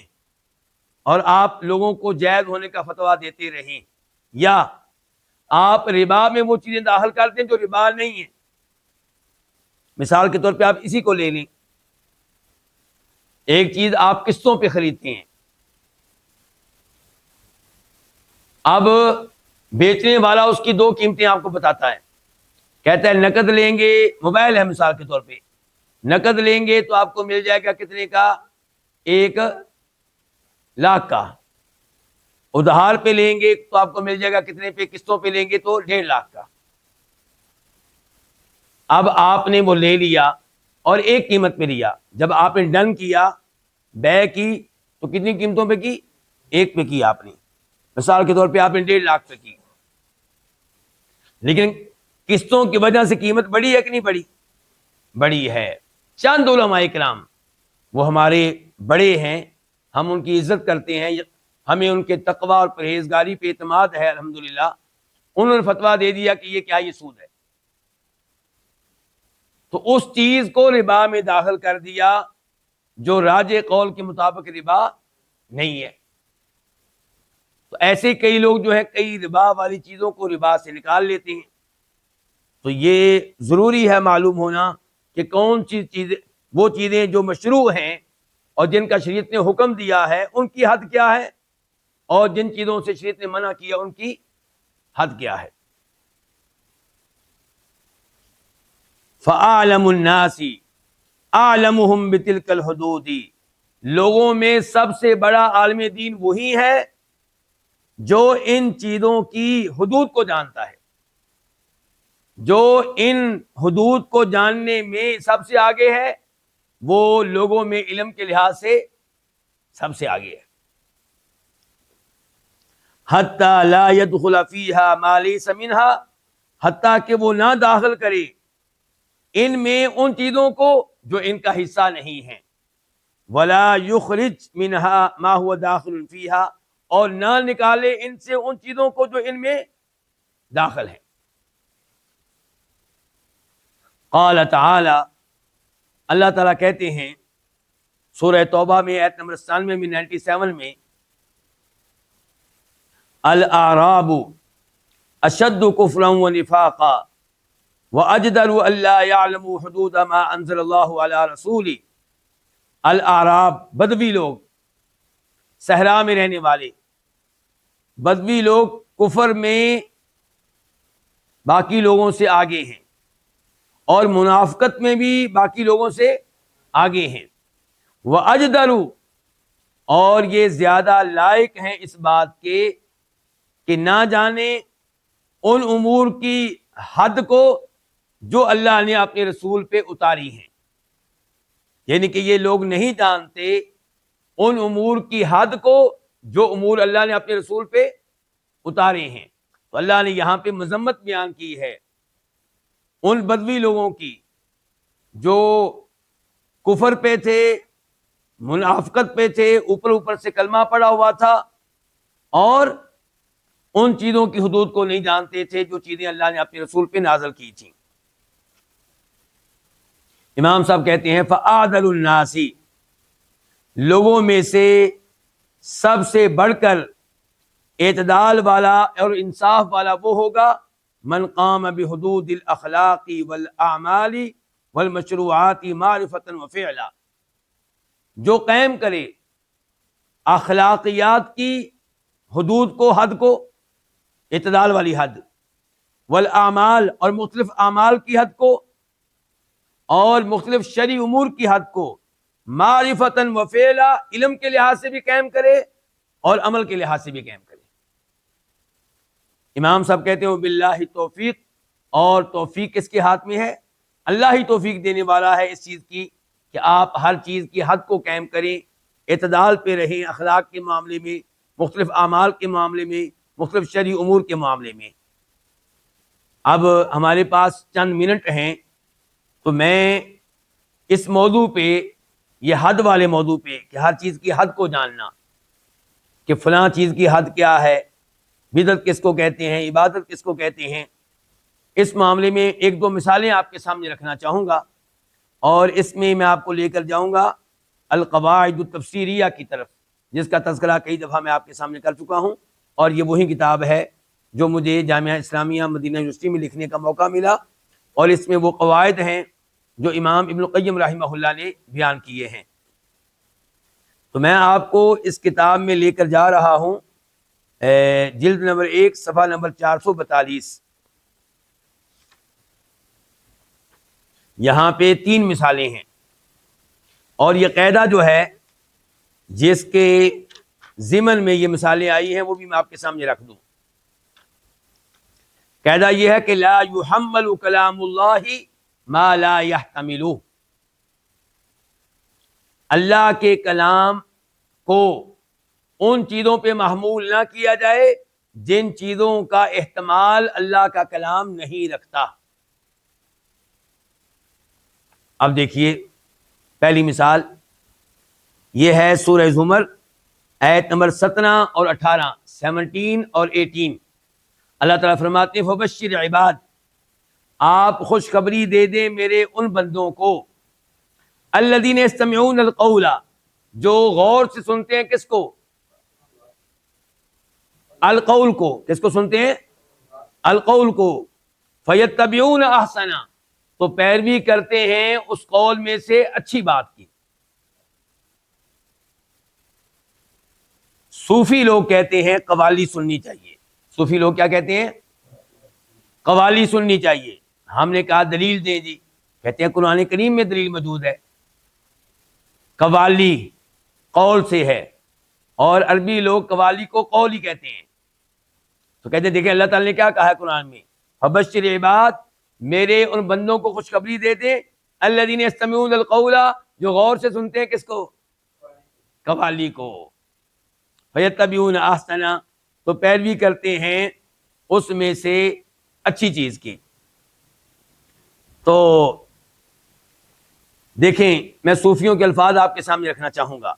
اور آپ لوگوں کو جائز ہونے کا فتویٰ دیتے رہیں، یا آپ ربا میں وہ چیزیں داخل کر دیں جو ربا نہیں ہیں. مثال کے طور پہ آپ اسی کو لے لیں، ایک چیز آپ قسطوں پہ خریدتے ہیں. اب بیچنے والا اس کی دو قیمتیں آپ کو بتاتا ہے، کہتا ہے نقد لیں گے، موبائل ہے مثال کے طور پہ، نقد لیں گے تو آپ کو مل جائے گا کتنے کا؟ 1,00,000 کا. ادھار پہ لیں گے تو آپ کو مل جائے گا کتنے پہ؟ قسطوں پہ لیں گے تو 1,50,000 کا. اب آپ نے وہ لے لیا اور ایک قیمت پہ لیا. جب آپ نے ڈن کیا، بے کی، تو کتنی قیمتوں پہ کی؟ ایک پہ کی آپ نے. مثال کے طور پہ آپ نے 1,50,000 پہ کی، لیکن قسطوں کی وجہ سے قیمت بڑی ہے کہ نہیں بڑی؟ بڑی ہے. چند علماء کرام، وہ ہمارے بڑے ہیں، ہم ان کی عزت کرتے ہیں، ہمیں ان کے تقوی اور پرہیزگاری پہ اعتماد ہے الحمدللہ، انہوں نے فتویٰ دے دیا کہ یہ کیا؟ یہ سود ہے. تو اس چیز کو ربا میں داخل کر دیا جو راجح قول کے مطابق ربا نہیں ہے. تو ایسے کئی لوگ جو ہے کئی ربا والی چیزوں کو ربا سے نکال لیتے ہیں. تو یہ ضروری ہے معلوم ہونا کہ کون سی چیزیں، وہ چیزیں جو مشروع ہیں اور جن کا شریعت نے حکم دیا ہے ان کی حد کیا ہے، اور جن چیزوں سے شریعت نے منع کیا ان کی حد کیا ہے. فَأَعْلَمُ النَّاسِ أَعْلَمُهُمْ بِتِلْكَ الْحُدُودِ، لوگوں میں سب سے بڑا عالم دین وہی ہے جو ان چیزوں کی حدود کو جانتا ہے، جو ان حدود کو جاننے میں سب سے آگے ہے، وہ لوگوں میں علم کے لحاظ سے سب سے آگے ہے. حتیٰ لا يدخل فیہا ما لیس منہا، حتیٰ کہ وہ نہ داخل کرے ان میں ان چیزوں کو جو ان کا حصہ نہیں ہیں. ولا یخرج منہا ما هو داخل فیہا، اور نہ نکالے ان سے ان چیزوں کو جو ان میں داخل ہیں. قال تعالی، اللہ تعالیٰ کہتے ہیں سورہ توبہ میں آیت نمبر 97 میں 97 میں، الاعراب اشد کفرا ونفاقا واجدر الا يعلموا حدود ما انزل اللہ علی رسولہ. الاعراب، بدوی لوگ، صحرا میں رہنے والے بدوی لوگ کفر میں باقی لوگوں سے آگے ہیں اور منافقت میں بھی باقی لوگوں سے آگے ہیں. وَأَجْدَرُ، اور یہ زیادہ لائق ہیں اس بات کے کہ نہ جانے ان امور کی حد کو جو اللہ نے اپنے رسول پہ اتاری ہیں، یعنی کہ یہ لوگ نہیں جانتے ان امور کی حد کو جو امور اللہ نے اپنے رسول پہ اتارے ہیں۔ تو اللہ نے یہاں پہ مذمت بیان کی ہے ان بدوی لوگوں کی جو کفر پہ تھے، منافقت پہ تھے، اوپر سے کلمہ پڑا ہوا تھا، اور ان چیزوں کی حدود کو نہیں جانتے تھے جو چیزیں اللہ نے اپنے رسول پہ نازل کی تھیں۔ امام صاحب کہتے ہیں فَأَعْدَلُ النَّاسِ، لوگوں میں سے سب سے بڑھ کر اعتدال والا اور انصاف والا وہ ہوگا من قام بحدود الاخلاق والاعمال والمشروعات معرفة وفعلا، جو قائم کرے اخلاقیات کی حدود کو، حد کو، اعتدال والی حد، والاعمال اور مختلف اعمال کی حد کو، اور مختلف شرعی امور کی حد کو، معرفة وفعلا، علم کے لحاظ سے بھی قائم کرے اور عمل کے لحاظ سے بھی قائم کرے۔ امام صاحب کہتے ہیں باللہ توفیق، اور توفیق کس کے ہاتھ میں ہے؟ اللہ ہی توفیق دینے والا ہے اس چیز کی کہ آپ ہر چیز کی حد کو قائم کریں، اعتدال پہ رہیں، اخلاق کے معاملے میں، مختلف اعمال کے معاملے میں، مختلف شرعی امور کے معاملے میں۔ اب ہمارے پاس چند منٹ ہیں تو میں اس موضوع پہ، یہ حد والے موضوع پہ کہ ہر چیز کی حد کو جاننا کہ فلاں چیز کی حد کیا ہے، بدعت کس کو کہتے ہیں، عبادت کس کو کہتے ہیں، اس معاملے میں ایک دو مثالیں آپ کے سامنے رکھنا چاہوں گا، اور اس میں آپ کو لے کر جاؤں گا القواعد التفسیریہ کی طرف، جس کا تذکرہ کئی دفعہ میں آپ کے سامنے کر چکا ہوں، اور یہ وہی کتاب ہے جو مجھے جامعہ اسلامیہ مدینہ یونیورسٹی میں لکھنے کا موقع ملا، اور اس میں وہ قواعد ہیں جو امام ابن القیم رحمہ اللہ نے بیان کیے ہیں۔ تو میں آپ کو اس کتاب میں لے کر جا رہا ہوں جلد نمبر 1 صفحہ نمبر 442۔ یہاں پہ 3 مثالیں ہیں، اور یہ قاعدہ جو ہے جس کے ضمن میں یہ مثالیں آئی ہیں وہ بھی میں آپ کے سامنے رکھ دوں۔ قاعدہ یہ ہے کہ لا يحمل کلام اللہ ما لا يحتمل، اللہ کے کلام کو ان چیزوں پہ محمول نہ کیا جائے جن چیزوں کا احتمال اللہ کا کلام نہیں رکھتا۔ اب دیکھیے پہلی مثال یہ ہے سورہ زمر آیت نمبر 17 اور 18، 17 اور 18۔ اللہ تعالیٰ فرماتے ہیں فبشر عباد، آپ خوشخبری دے دیں میرے ان بندوں کو، الذین یستمعون القول، جو غور سے سنتے ہیں کس کو؟ القول کو۔ کس کو سنتے ہیں؟ القول کو۔ فیتبعون احسنہ، تو پیروی کرتے ہیں اس قول میں سے اچھی بات کی۔ صوفی لوگ کہتے ہیں قوالی سننی چاہیے۔ صوفی لوگ کیا کہتے ہیں؟ قوالی سننی چاہیے۔ ہم نے کہا دلیل دیں جی، کہتے ہیں قرآن کریم میں دلیل موجود ہے، قوالی قول سے ہے، اور عربی لوگ قوالی کو قول ہی کہتے ہیں۔ تو کہتے ہیں دیکھیں اللہ تعالیٰ نے کیا کہا ہے قرآن میں، فبشر عباد، میرے ان بندوں کو خوشخبری دے دیں، الذین یستمعون القول، جو غور سے سنتے ہیں کس کو؟ قوالی کو۔ فیتبعون احسنہ، تو پیروی کرتے ہیں اس میں سے اچھی چیز کی۔ تو دیکھیں میں صوفیوں کے الفاظ آپ کے سامنے رکھنا چاہوں گا۔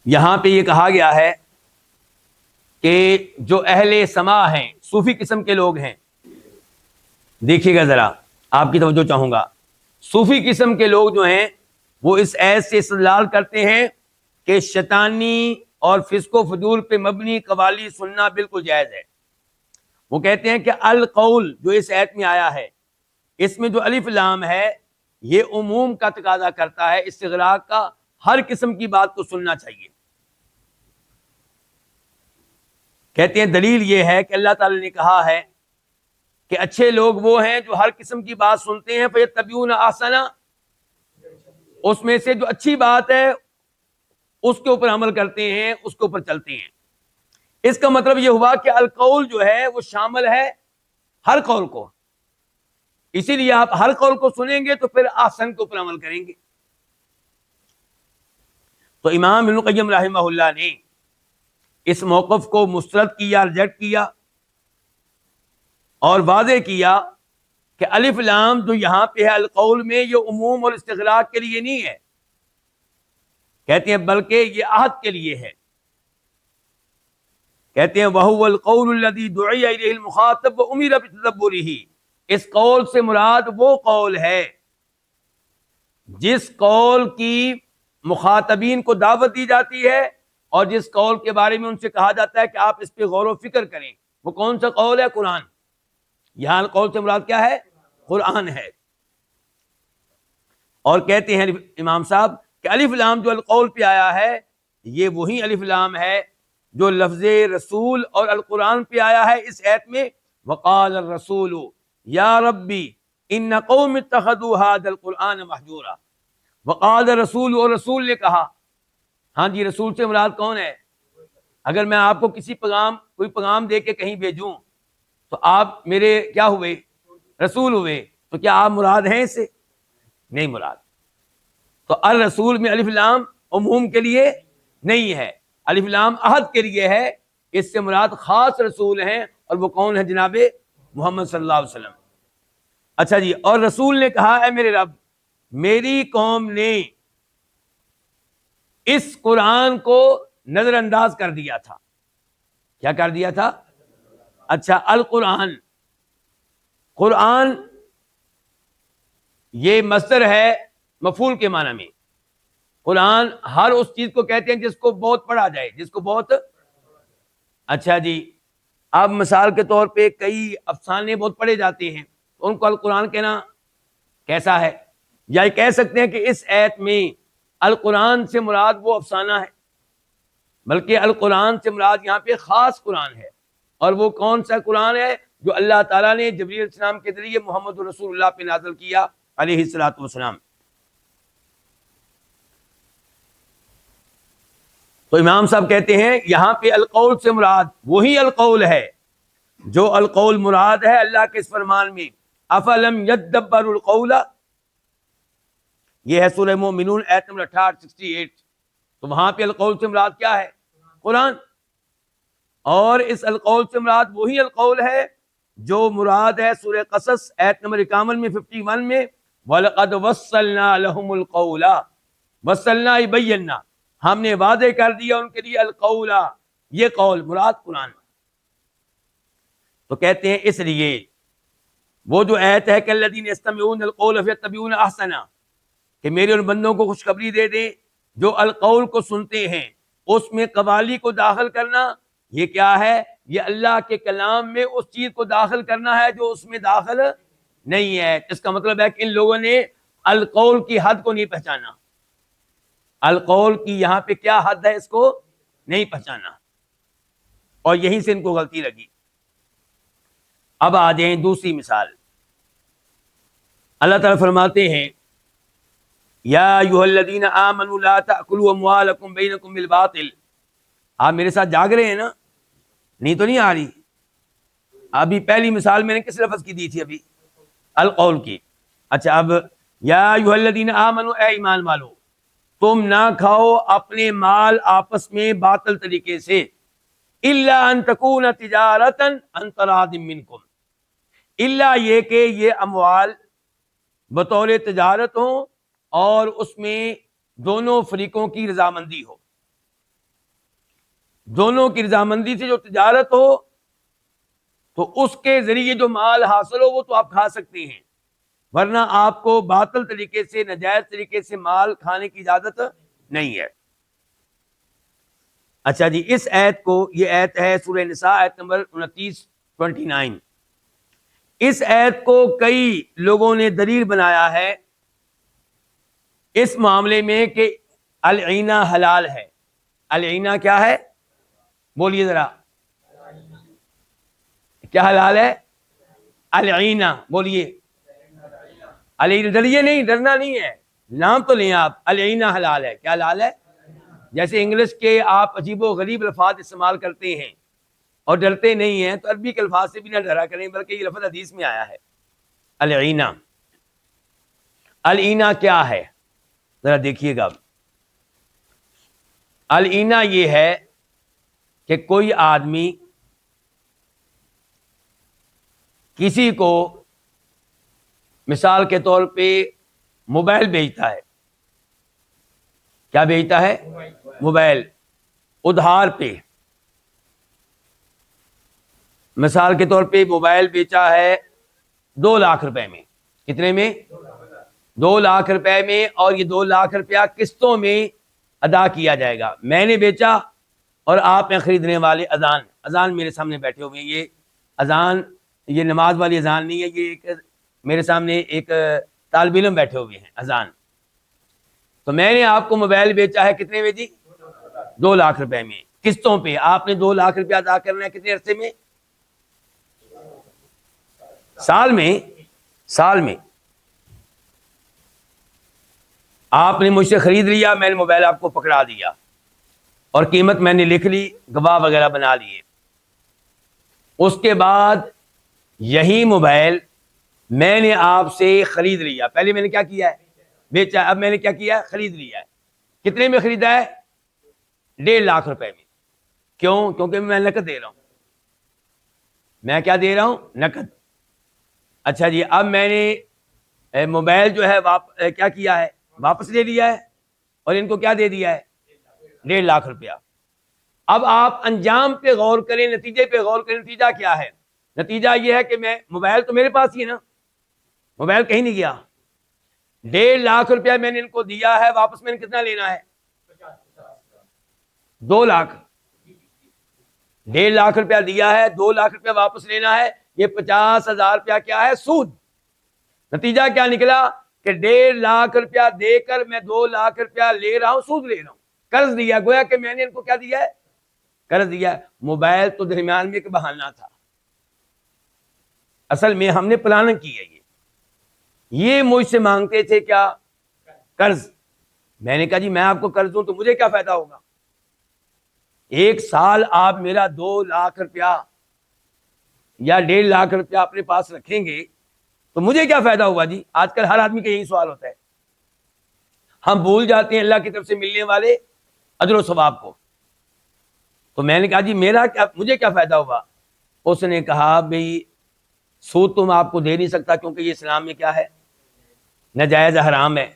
یہاں پہ یہ کہا گیا ہے کہ جو اہل سماع ہیں، صوفی قسم کے لوگ ہیں، دیکھیے گا ذرا، آپ کی توجہ چاہوں گا۔ صوفی قسم کے لوگ جو ہیں وہ اس ایت سے استدلال کرتے ہیں کہ شیطانی اور فسق و فجور پہ مبنی قوالی سننا بالکل جائز ہے۔ وہ کہتے ہیں کہ القول جو اس ایت میں آیا ہے، اس میں جو الف لام ہے یہ عموم کا تقاضا کرتا ہے، استغراق کا، ہر قسم کی بات کو سننا چاہیے۔ کہتے ہیں دلیل یہ ہے کہ اللہ تعالی نے کہا ہے کہ اچھے لوگ وہ ہیں جو ہر قسم کی بات سنتے ہیں، فیتبعون احسنہ، اس میں سے جو اچھی بات ہے اس کے اوپر عمل کرتے ہیں، اس کے اوپر چلتے ہیں۔ اس کا مطلب یہ ہوا کہ القول جو ہے وہ شامل ہے ہر قول کو. اسی لیے آپ ہر قول کو سنیں گے تو پھر احسن کے اوپر عمل کریں گے. تو امام ابن القیم رحمہ اللہ نے اس موقف کو مسترد کیا، ریجیکٹ کیا، اور واضح کیا کہ الف لام جو یہاں پہ ہے القول میں، یہ عموم اور استغراق کے لیے نہیں ہے. کہتے ہیں بلکہ یہ عہد کے لیے ہے. کہتے ہیں وَهُوَ الْقَوْلُ الَّذِي دُعِيَ إِلَيْهِ الْمُخَاطَبُ وَأُمِرَ بِتَدَبُّرِهِ. اس قول سے مراد وہ قول ہے جس قول کی مخاطبین کو دعوت دی جاتی ہے اور جس قول کے بارے میں ان سے کہا جاتا ہے کہ آپ اس پہ غور و فکر کریں. وہ کون سا قول ہے؟ قرآن. یہاں قول سے مراد کیا ہے؟ قرآن ہے. اور کہتے ہیں امام صاحب کہ الف لام جو القول پہ آیا ہے یہ وہی الف لام ہے جو لفظ رسول اور القرآن پہ آیا ہے اس آیت میں. وقال الرسول یا ربی ان قوم اتخذوا هذا القرآن مہجورا. وقال الرسول، اور رسول نے کہا. ہاں جی، رسول سے مراد کون ہے؟ اگر میں آپ کو کوئی پیغام دے کے کہیں بھیجوں تو آپ میرے کیا ہوئے؟ رسول ہوئے. تو کیا آپ مراد ہیں اس سے؟ نہیں مراد. تو الرسول میں الف لام عموم کے لیے نہیں ہے، الف لام عہد کے لیے ہے. اس سے مراد خاص رسول ہیں، اور وہ کون ہے؟ جناب محمد صلی اللہ علیہ وسلم. اچھا جی، اور رسول نے کہا اے میرے رب، میری قوم نے اس قرآن کو نظر انداز کر دیا تھا. کیا کر دیا تھا؟ اچھا، القرآن، قرآن یہ مصدر ہے مفعول کے معنی میں. قرآن ہر اس چیز کو کہتے ہیں جس کو بہت پڑھا جائے، جس کو بہت. اچھا جی، اب مثال کے طور پہ کئی افسانے بہت پڑھے جاتے ہیں، ان کو القرآن کہنا کیسا ہے؟ یا یہ کہہ سکتے ہیں کہ اس آیت میں القرآن سے مراد وہ افسانہ ہے، بلکہ القرآن سے مراد یہاں پہ خاص قرآن ہے. اور وہ کون سا قرآن ہے؟ جو اللہ تعالیٰ نے جبریل علیہ السلام کے ذریعے محمد رسول اللہ پہ نازل کیا علیہ الصلوۃ والسلام. تو امام صاحب کہتے ہیں یہاں پہ القول سے مراد وہی القول ہے جو القول مراد ہے اللہ کے اس فرمان میں افلم یدبروا القول. یہ ہے سورہ مومنون آیت نمبر 68. تو وہاں پہ القول سے مراد کیا ہے؟ قرآن. اور اس القول سے مراد وہی القول ہے جو مراد ہے سورہ قصص آیت نمبر 51 میں 51 میں وَلَقَدْ وَصَّلْنَا لَهُمُ الْقَوْلَ وَصَّلْنَا بَيَّنَّا. ہم نے واضح کر دیا ان کے لیے القول، یہ قول مراد قرآن. تو کہتے ہیں اس لیے وہ جو آیت ہے کہ الذین یستمعون القول فیتبعون احسنہ، کہ میرے ان بندوں کو خوشخبری دے دیں جو القول کو سنتے ہیں، اس میں قوالی کو داخل کرنا. یہ کیا ہے؟ یہ اللہ کے کلام میں اس چیز کو داخل کرنا ہے جو اس میں داخل نہیں ہے. اس کا مطلب ہے کہ ان لوگوں نے القول کی حد کو نہیں پہچانا. القول کی یہاں پہ کیا حد ہے اس کو نہیں پہچانا، اور یہیں سے ان کو غلطی لگی. اب آ جائیں دوسری مثال. اللہ تعالیٰ فرماتے ہیں یا ایھا الذین آمنوا لا تأکلوا اموالکم بینکم بالباطل. آپ میرے ساتھ جاگ رہے ہیں نا؟ نہیں تو نہیں آ رہی؟ ابھی پہلی مثال میں نے کس لفظ کی دی تھی؟ ابھی القول کی. اچھا، اب یا ایھا الذین آمنوا، اے ایمان والو، تم نہ کھاؤ اپنے مال آپس میں باطل طریقے سے، الا ان تکون تجارتا عن تراض منکم، الا یہ کہ یہ اموال بطور تجارت ہوں اور اس میں دونوں فریقوں کی رضامندی ہو. دونوں کی رضامندی سے جو تجارت ہو تو اس کے ذریعے جو مال حاصل ہو وہ تو آپ کھا سکتے ہیں، ورنہ آپ کو باطل طریقے سے، ناجائز طریقے سے مال کھانے کی اجازت نہیں ہے. اچھا جی، اس آیت کو، یہ آیت ہے سورہ نساء آیت نمبر 29. اس آیت کو کئی لوگوں نے دلیل بنایا ہے اس معاملے میں کہ العینہ حلال ہے. العینہ کیا ہے؟ بولیے ذرا، کیا حلال ہے؟ العینہ بولیے. العینہ ڈریے نہیں، ڈرنا نہیں ہے، نام تو لیں آپ. العینہ حلال ہے. کیا حلال ہے؟ جیسے انگلش کے آپ عجیب و غریب الفاظ استعمال کرتے ہیں اور ڈرتے نہیں ہیں تو عربی کے الفاظ سے بھی نہ ڈرا کریں، بلکہ یہ لفظ حدیث میں آیا ہے العینہ۔ العینہ کیا ہے ذرا دیکھیے گا۔ العینہ یہ ہے کہ کوئی آدمی کسی کو مثال کے طور پہ موبائل بیچتا ہے۔ کیا بیچتا ہے؟ موبائل ادھار پہ۔ مثال کے طور پہ موبائل بیچا ہے 2 لاکھ روپے میں۔ کتنے میں؟ 2 لاکھ روپے میں، اور یہ 2 لاکھ روپیہ قسطوں میں ادا کیا جائے گا۔ میں نے بیچا اور آپ ہیں خریدنے والے۔ اذان میرے سامنے بیٹھے ہوئے ہیں۔ یہ اذان، یہ نماز والی اذان نہیں ہے، یہ ایک میرے سامنے ایک طالب علم بیٹھے ہوئے ہیں اذان۔ تو میں نے آپ کو موبائل بیچا ہے کتنے میں جی؟ 2 لاکھ روپے میں قسطوں پہ۔ آپ نے 2 لاکھ روپیہ ادا کرنا ہے کتنے عرصے میں؟ سال میں۔ آپ نے مجھ سے خرید لیا، میں نے موبائل آپ کو پکڑا دیا اور قیمت میں نے لکھ لی، گواہ وغیرہ بنا لیے۔ اس کے بعد یہی موبائل میں نے آپ سے خرید لیا۔ پہلے میں نے کیا کیا ہے؟ بیچا۔ اب میں نے کیا کیا ہے؟ خرید لیا ہے۔ کتنے میں خریدا ہے؟ 1.5 لاکھ روپے میں۔ کیوں؟ کیونکہ میں نقد دے رہا ہوں۔ میں کیا دے رہا ہوں؟ نقد۔ اچھا جی، اب میں نے موبائل جو ہے کیا کیا ہے؟ واپس لے لیا ہے، اور ان کو کیا دے دیا ہے؟ 1.5 لاکھ روپیہ۔ اب آپ انجام پہ غور کریں، نتیجے پہ غور کریں۔ نتیجہ کیا ہے؟ نتیجہ یہ ہے کہ موبائل تو میرے پاس ہی ہے نا، موبائل کہیں نہیں گیا۔ 1.5 لاکھ روپیہ میں نے ان کو دیا ہے، واپس میں نے کتنا لینا ہے؟ 2 لاکھ۔ 1.5 لاکھ روپیہ دیا ہے، 2 لاکھ روپیہ واپس لینا ہے۔ یہ 50,000 روپیہ کیا ہے؟ سود۔ نتیجہ کیا نکلا کہ 1.5 لاکھ روپیہ دے کر میں 2 لاکھ روپیہ لے رہا ہوں، سود لے رہا ہوں، قرض دیا۔ گویا کہ میں نے ان کو کیا دیا ہے؟ قرض دیا۔ موبائل تو درمیان میں ایک بہانہ تھا، اصل میں ہم نے پلاننگ کی ہے۔ یہ مجھ سے مانگتے تھے کیا؟ قرض۔ میں نے کہا جی میں آپ کو قرض دوں تو مجھے کیا فائدہ ہوگا؟ 1 سال آپ میرا 2 لاکھ روپیہ یا 1.5 لاکھ روپیہ اپنے پاس رکھیں گے تو مجھے کیا فائدہ ہوگا جی؟ آج کل ہر آدمی کا یہی سوال ہوتا ہے۔ ہم بھول جاتے ہیں اللہ کی طرف سے ملنے والے اجر و ثواب کو۔ تو میں نے کہا جی مجھے کیا فائدہ ہوگا؟ اس نے کہا بھئی سود تم آپ کو دے نہیں سکتا کیونکہ یہ اسلام میں کیا ہے؟ ناجائز حرام ہے۔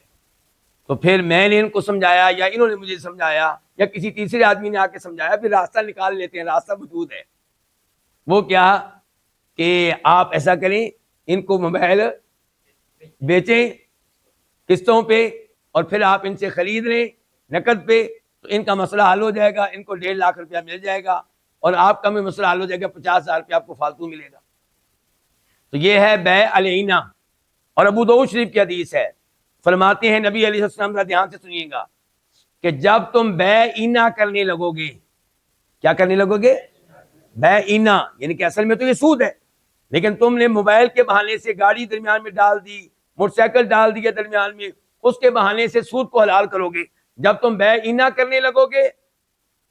تو پھر میں نے ان کو سمجھایا یا انہوں نے مجھے سمجھایا یا کسی تیسرے آدمی نے آ کے سمجھایا، پھر راستہ نکال لیتے ہیں، راستہ موجود ہے۔ وہ کیا کہ آپ ایسا کریں، ان کو موبائل بیچیں قسطوں پہ اور پھر آپ ان سے خرید لیں نقد پہ، تو ان کا مسئلہ حل ہو جائے گا۔ ان کو 1.5 لاکھ روپیہ مل جائے گا اور آپ کا بھی مسئلہ حل ہو جائے گا، 50,000 روپیہ آپ کو فالتو ملے گا۔ تو یہ ہے بیع العینہ۔ اور ابو داؤد شریف کی حدیث ہے، فرماتے ہیں نبی علیہ السلام، ذرا دھیان سے سنیے گا، کہ جب تم بیع اینہ کرنے لگو گے، کیا کرنے لگو گے؟ بیع اینہ، یعنی کہ اصل میں تو یہ سود ہے، لیکن تم نے موبائل کے بہانے سے گاڑی درمیان میں ڈال دی، موٹر سائیکل ڈال دیا درمیان میں، اس کے بہانے سے سود کو حلال کرو گے۔ جب تم بیع اینہ کرنے لگو گے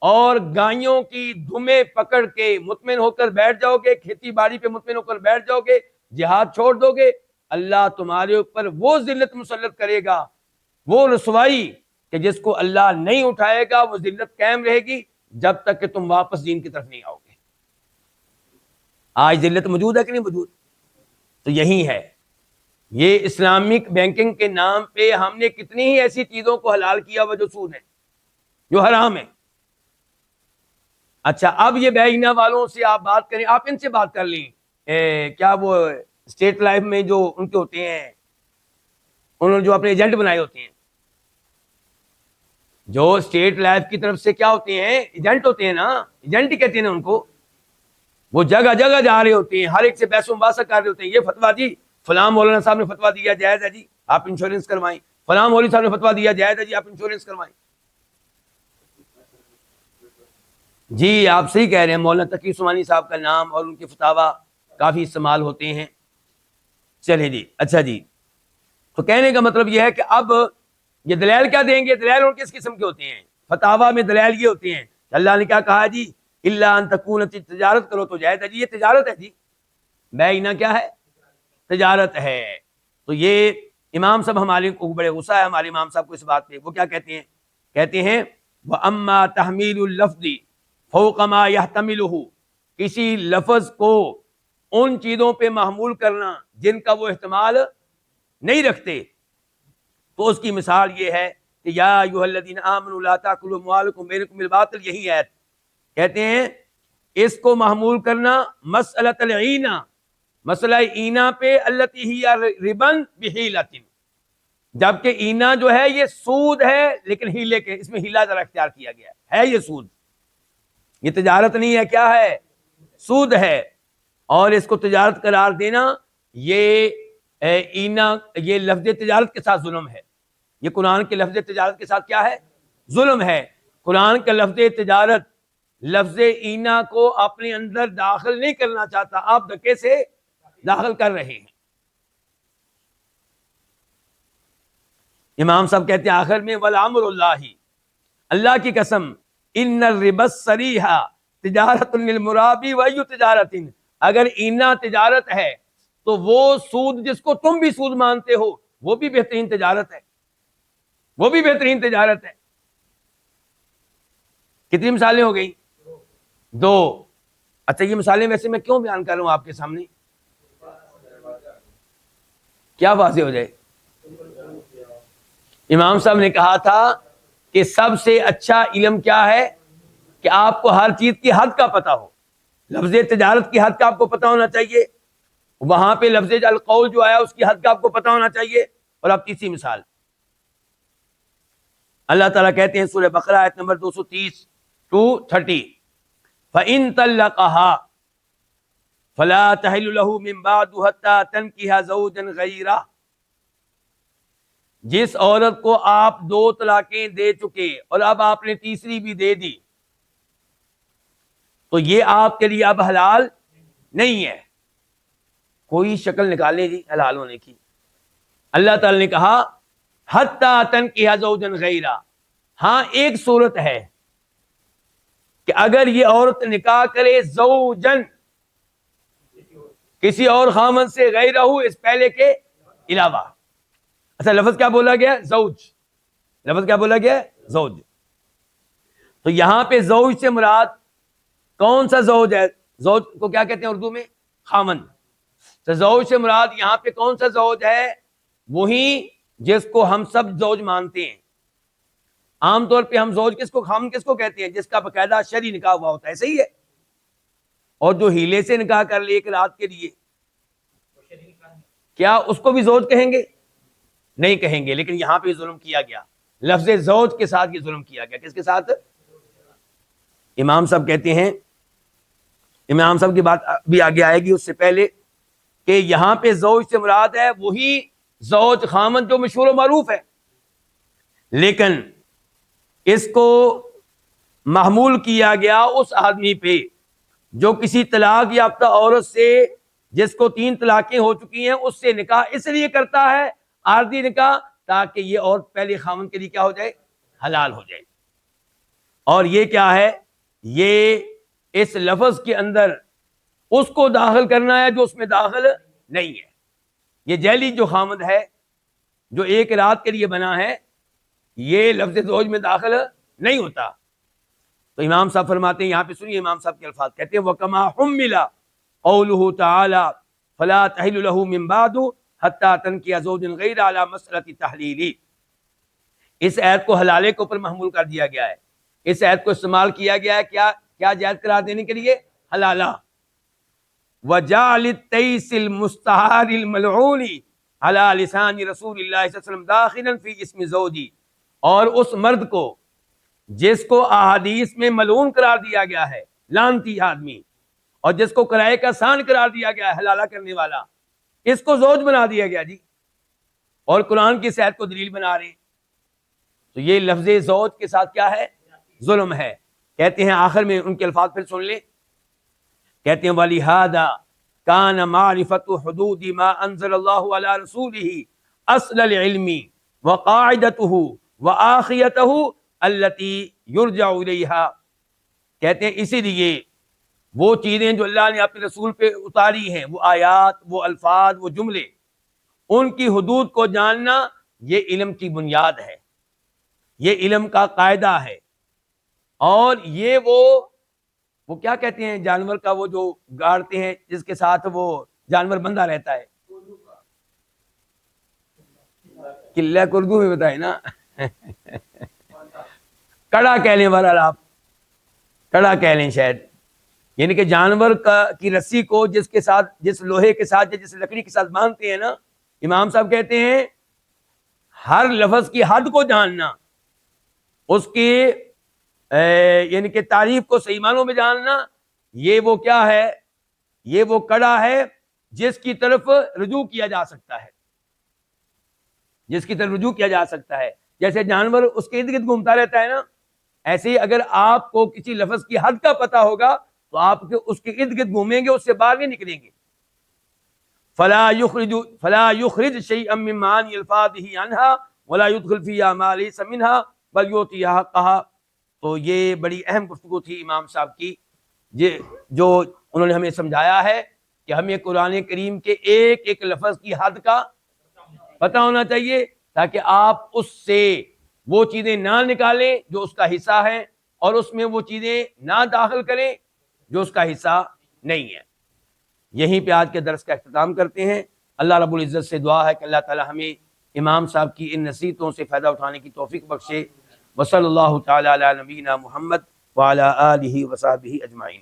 اور گائیوں کی دھمیں پکڑ کے مطمئن ہو کر بیٹھ جاؤ گے، کھیتی باڑی پہ مطمئن ہو کر بیٹھ جاؤ گے، جہاد چھوڑ دو گے، اللہ تمہارے اوپر وہ ذلت مسلط کرے گا، وہ رسوائی کہ جس کو اللہ نہیں اٹھائے گا، وہ ذلت قائم رہے گی جب تک کہ تم واپس دین کی طرف نہیں آؤ گے۔ آج ذلت موجود ہے کہ نہیں موجود؟ تو یہی ہے، یہ اسلامک بینکنگ کے نام پہ ہم نے کتنی ہی ایسی چیزوں کو حلال کیا وہ جو سود ہے، جو حرام ہے۔ اچھا، اب یہ بیع اینہ والوں سے آپ بات کریں، آپ ان سے بات کر لیں، کیا وہ اسٹیٹ لائف میں جو ان کے ہوتے ہیں، انہوں نے جو اپنے ایجنٹ بنائے ہوتے ہیں، جو اسٹیٹ لائف کی طرف سے کیا ہوتے ہیں؟ ایجنٹ ہوتے ہیں نا، ایجنٹ کہتے ہیں نا ان کو۔ وہ جگہ جگہ جا رہے ہوتے ہیں، ہر ایک سے پیسوں مباحثہ کر رہے ہوتے ہیں، یہ فتویٰ جی فلاں مولانا صاحب نے فتویٰ دیا جائز ہے جی آپ انشورنس کروائیں، فلاں مولوی صاحب نے فتویٰ دیا جائز ہے جی آپ انشورنس کروائیں۔ جی آپ صحیح کہہ رہے ہیں، مولانا تقی عثمانی صاحب کا نام اور ان کے فتاویٰ کافی استعمال ہوتے ہیں۔ چلے جی، اچھا جی، تو کہنے کا مطلب یہ ہے کہ اب یہ دلائل کیا دیں گے؟ دلائل ان کس قسم کے ہوتے ہیں؟ فتاویٰ میں دلائل یہ ہوتے ہیں کہ اللہ نے کیا کہا جی الا ان تکون، تجارت کرو تو جائز ہے جی، یہ تجارت ہے جی، بیعنا کیا ہے؟ تجارت ہے۔ تو یہ امام صاحب ہمارے کو بڑے غصہ ہے ہمارے امام صاحب کو اس بات پہ، وہ کیا کہتے ہیں؟ کہتے ہیں وَأَمَّا تَحْمِيلُ اللَّفْظِ فَوْقَ مَا يَحْتَمِلُهُ، کسی لفظ کو ان چیزوں پہ محمول کرنا جن کا وہ احتمال نہیں رکھتے، تو اس کی مثال یہ ہے کہ یا ایھا الذین آمنوا لا تأکلوا اموالکم بینکم بالباطل، یہی ہے۔ کہتے ہیں اس کو محمول کرنا مسئلۃ العینہ، مسئلہ اینا پہ، التی ہی ربن بحیلۃ، جبکہ اینا جو ہے یہ سود ہے لیکن ہیلے کے، اس میں ہیلا ذرا اختیار کیا گیا ہے یہ سود، یہ تجارت نہیں ہے، کیا ہے؟ سود ہے۔ اور اس کو تجارت قرار دینا یہ اینا، یہ لفظ تجارت کے ساتھ ظلم ہے، یہ قرآن کے لفظ تجارت کے ساتھ کیا ہے؟ ظلم ہے۔ قرآن کا لفظ تجارت لفظ اینا کو اپنے اندر داخل نہیں کرنا چاہتا، آپ دھکے سے داخل کر رہے ہیں۔ امام صاحب کہتے ہیں آخر میں والامر اللہ، اللہ کی قسم، ان الربا الصریح تجارت للمرابی وای تجارت، اگر اینا تجارت ہے تو وہ سود جس کو تم بھی سود مانتے ہو وہ بھی بہترین تجارت ہے، وہ بھی بہترین تجارت ہے۔ کتنی مثالیں ہو گئی؟ دو۔ اچھا یہ مثالیں ویسے میں کیوں بیان کر رہا ہوں آپ کے سامنے؟ کیا واضح ہو جائے؟ امام صاحب نے کہا تھا کہ سب سے اچھا علم کیا ہے؟ کہ آپ کو ہر چیز کی حد کا پتہ ہو، لفظ تجارت کی حد کا آپ کو پتہ ہونا چاہیے، وہاں پہ لفظ القول جو آیا اس کی حد کا آپ کو پتہ ہونا چاہیے۔ اور اب تیسری مثال، اللہ تعالیٰ کہتے ہیں سورہ بقرہ آیت نمبر 230 to 30، فَإِن طَلَّقَهَا فَلَا تَحِلُّ لَهُ مِن بَعْدُ حَتَّى تَنكِحَ زَوْجًا غَيْرَهُ، جس عورت کو آپ 2 طلاقیں دے چکے اور اب آپ نے تیسری بھی دے دی تو یہ آپ کے لیے اب حلال نہیں ہے۔ کوئی شکل نکالیں جی حلال ہونے کی۔ اللہ تعالی نے کہا حتیٰ تنکح زوجا غیرہ، ہاں ایک صورت ہے کہ اگر یہ عورت نکاح کرے زوجن، کسی اور خامن سے، غیرہ اس پہلے کے علاوہ۔ اچھا لفظ کیا بولا گیا؟ زوج، لفظ کیا بولا گیا؟ زوج۔ تو یہاں پہ زوج سے مراد کون سا زوج ہے؟ زوج کو کیا کہتے ہیں اردو میں؟ خامن۔ تو زوج سے مراد یہاں پہ کون سا زوج ہے؟ وہی جس کو ہم سب زوج مانتے ہیں۔ عام طور پہ ہم زوج کس کو، خامن کس کو کہتے ہیں؟ جس کا باقاعدہ شرعی نکاح ہوا ہوتا ہے، صحیح ہے؟ اور جو ہیلے سے نکاح کر لے ایک رات کے لیے، کیا اس کو بھی زوج کہیں گے؟ نہیں کہیں گے۔ لیکن یہاں پہ ظلم کیا گیا، لفظ زوج کے ساتھ یہ ظلم کیا گیا۔ کس کے ساتھ؟ امام صاحب کہتے ہیں، امام صاحب کی بات بھی آگے آئے گی اس سے پہلے، کہ یہاں پہ زوج سے مراد ہے وہی زوج خامن جو مشہور و معروف ہے، لیکن اس کو محمول کیا گیا اس آدمی پہ جو کسی طلاق یافتہ عورت سے، جس کو 3 طلاقیں ہو چکی ہیں، اس سے نکاح اس لیے کرتا ہے عارضی نکاح، تاکہ یہ عورت پہلے خامن کے لیے کیا ہو جائے؟ حلال ہو جائے۔ اور یہ کیا ہے؟ یہ اس لفظ کے اندر اس کو داخل کرنا ہے جو اس میں داخل نہیں ہے۔ یہ جعلی جو خامد ہے، جو ایک رات کے لیے بنا ہے، یہ لفظ زوج میں داخل نہیں ہوتا۔ تو امام صاحب فرماتے ہیں، یہاں پہ سنیے امام صاحب کے الفاظ، کہتے ہیں وَكَمَا حُمِّلَ قَوْلُهُ تَعَالَى فَلَا تَحِلُّ لَهُ مِن بَعْدُ حَتَّى تَنكِحَ زَوْجًا غَيْرَهُ عَلَى مَسْأَلَةِ التَّحْلِيلِ، اس آیت کو حلالے کے اوپر محمول کر دیا گیا ہے۔ اس آیت کو استعمال کیا گیا ہے کیا جائز قرار دینے کے لیے؟ حلالہ۔ وَجَعْلِ التَّيْسِ الْمُسْتَعَارِ الْمَلْعُونِ عَلَى لِسَانِ رسول اللہ صلی اللہ علیہ وسلم دَاخِلًا فِي اسْمِ زَوْجِ، اور اس مرد کو جس کو احادیث میں ملعون قرار دیا گیا ہے، لعنتی آدمی، اور جس کو کرائے کا سان قرار دیا گیا ہے، حلالہ کرنے والا، اس کو زوج بنا دیا گیا جی، اور قرآن کی صحت کو دلیل بنا رہے ہیں۔ تو یہ لفظ زوج کے ساتھ کیا ہے؟ ظلم ہے۔ کہتے ہیں آخر میں ان کے الفاظ پھر سن لیں، کہتے ہیں وَلِهَذَا كَانَ مَعْرِفَةُ حُدُودِ مَا أَنزَلَ اللَّهُ عَلَى رَسُولِهِ أَصْلَ الْعِلْمِ وَقَاعِدَتُهُ وَآخِيَتَهُ الَّتِي يُرْجَعُ إِلَيْهَا، کہتے ہیں اسی لیے وہ چیزیں جو اللہ نے اپنے رسول پہ اتاری ہیں، وہ آیات، وہ الفاظ، وہ جملے، ان کی حدود کو جاننا یہ علم کی بنیاد ہے، یہ علم کا قاعدہ ہے۔ اور یہ وہ کیا کہتے ہیں جانور کا، وہ جو گاڑتے ہیں جس کے ساتھ وہ جانور بندہ رہتا ہے، قلعہ اردو میں بتائے نا کڑا کہہ لیں، بہرحال آپ کڑا کہہ لیں شاید، یعنی کہ جانور کی رسی کو جس کے ساتھ، جس لوہے کے ساتھ یا جس لکڑی کے ساتھ باندھتے ہیں نا، امام صاحب کہتے ہیں ہر لفظ کی حد کو جاننا، اس کی یعنی کہ تعریف کو صحیح معنوں میں جاننا، یہ وہ کیا ہے، یہ وہ کڑا ہے جس کی طرف رجوع کیا جا سکتا ہے، جس کی طرف رجوع کیا جا سکتا ہے۔ جیسے جانور اس کے ارد گرد گھومتا رہتا ہے نا، ایسے ہی اگر آپ کو کسی لفظ کی حد کا پتہ ہوگا تو آپ اس کے ارد گرد گھومیں گے، اس سے باہر نہیں نکلیں گے۔ فلا يخرج شيئا من معاني الفاظه عنها ولا يدخل فيها ما ليس منها بل يعطيها حقها۔ تو یہ بڑی اہم گفتگو تھی امام صاحب کی، جو انہوں نے ہمیں سمجھایا ہے کہ ہمیں قرآن کریم کے ایک ایک لفظ کی حد کا پتہ ہونا چاہیے، تاکہ آپ اس سے وہ چیزیں نہ نکالیں جو اس کا حصہ ہے، اور اس میں وہ چیزیں نہ داخل کریں جو اس کا حصہ نہیں ہے۔ یہیں پہ آج کے درس کا اختتام کرتے ہیں۔ اللہ رب العزت سے دعا ہے کہ اللہ تعالی ہمیں امام صاحب کی ان نصیحتوں سے فائدہ اٹھانے کی توفیق بخشے۔ وصلی اللہ تعالی علی نبینا محمد وعلی آلہ وصحبہ اجمعین۔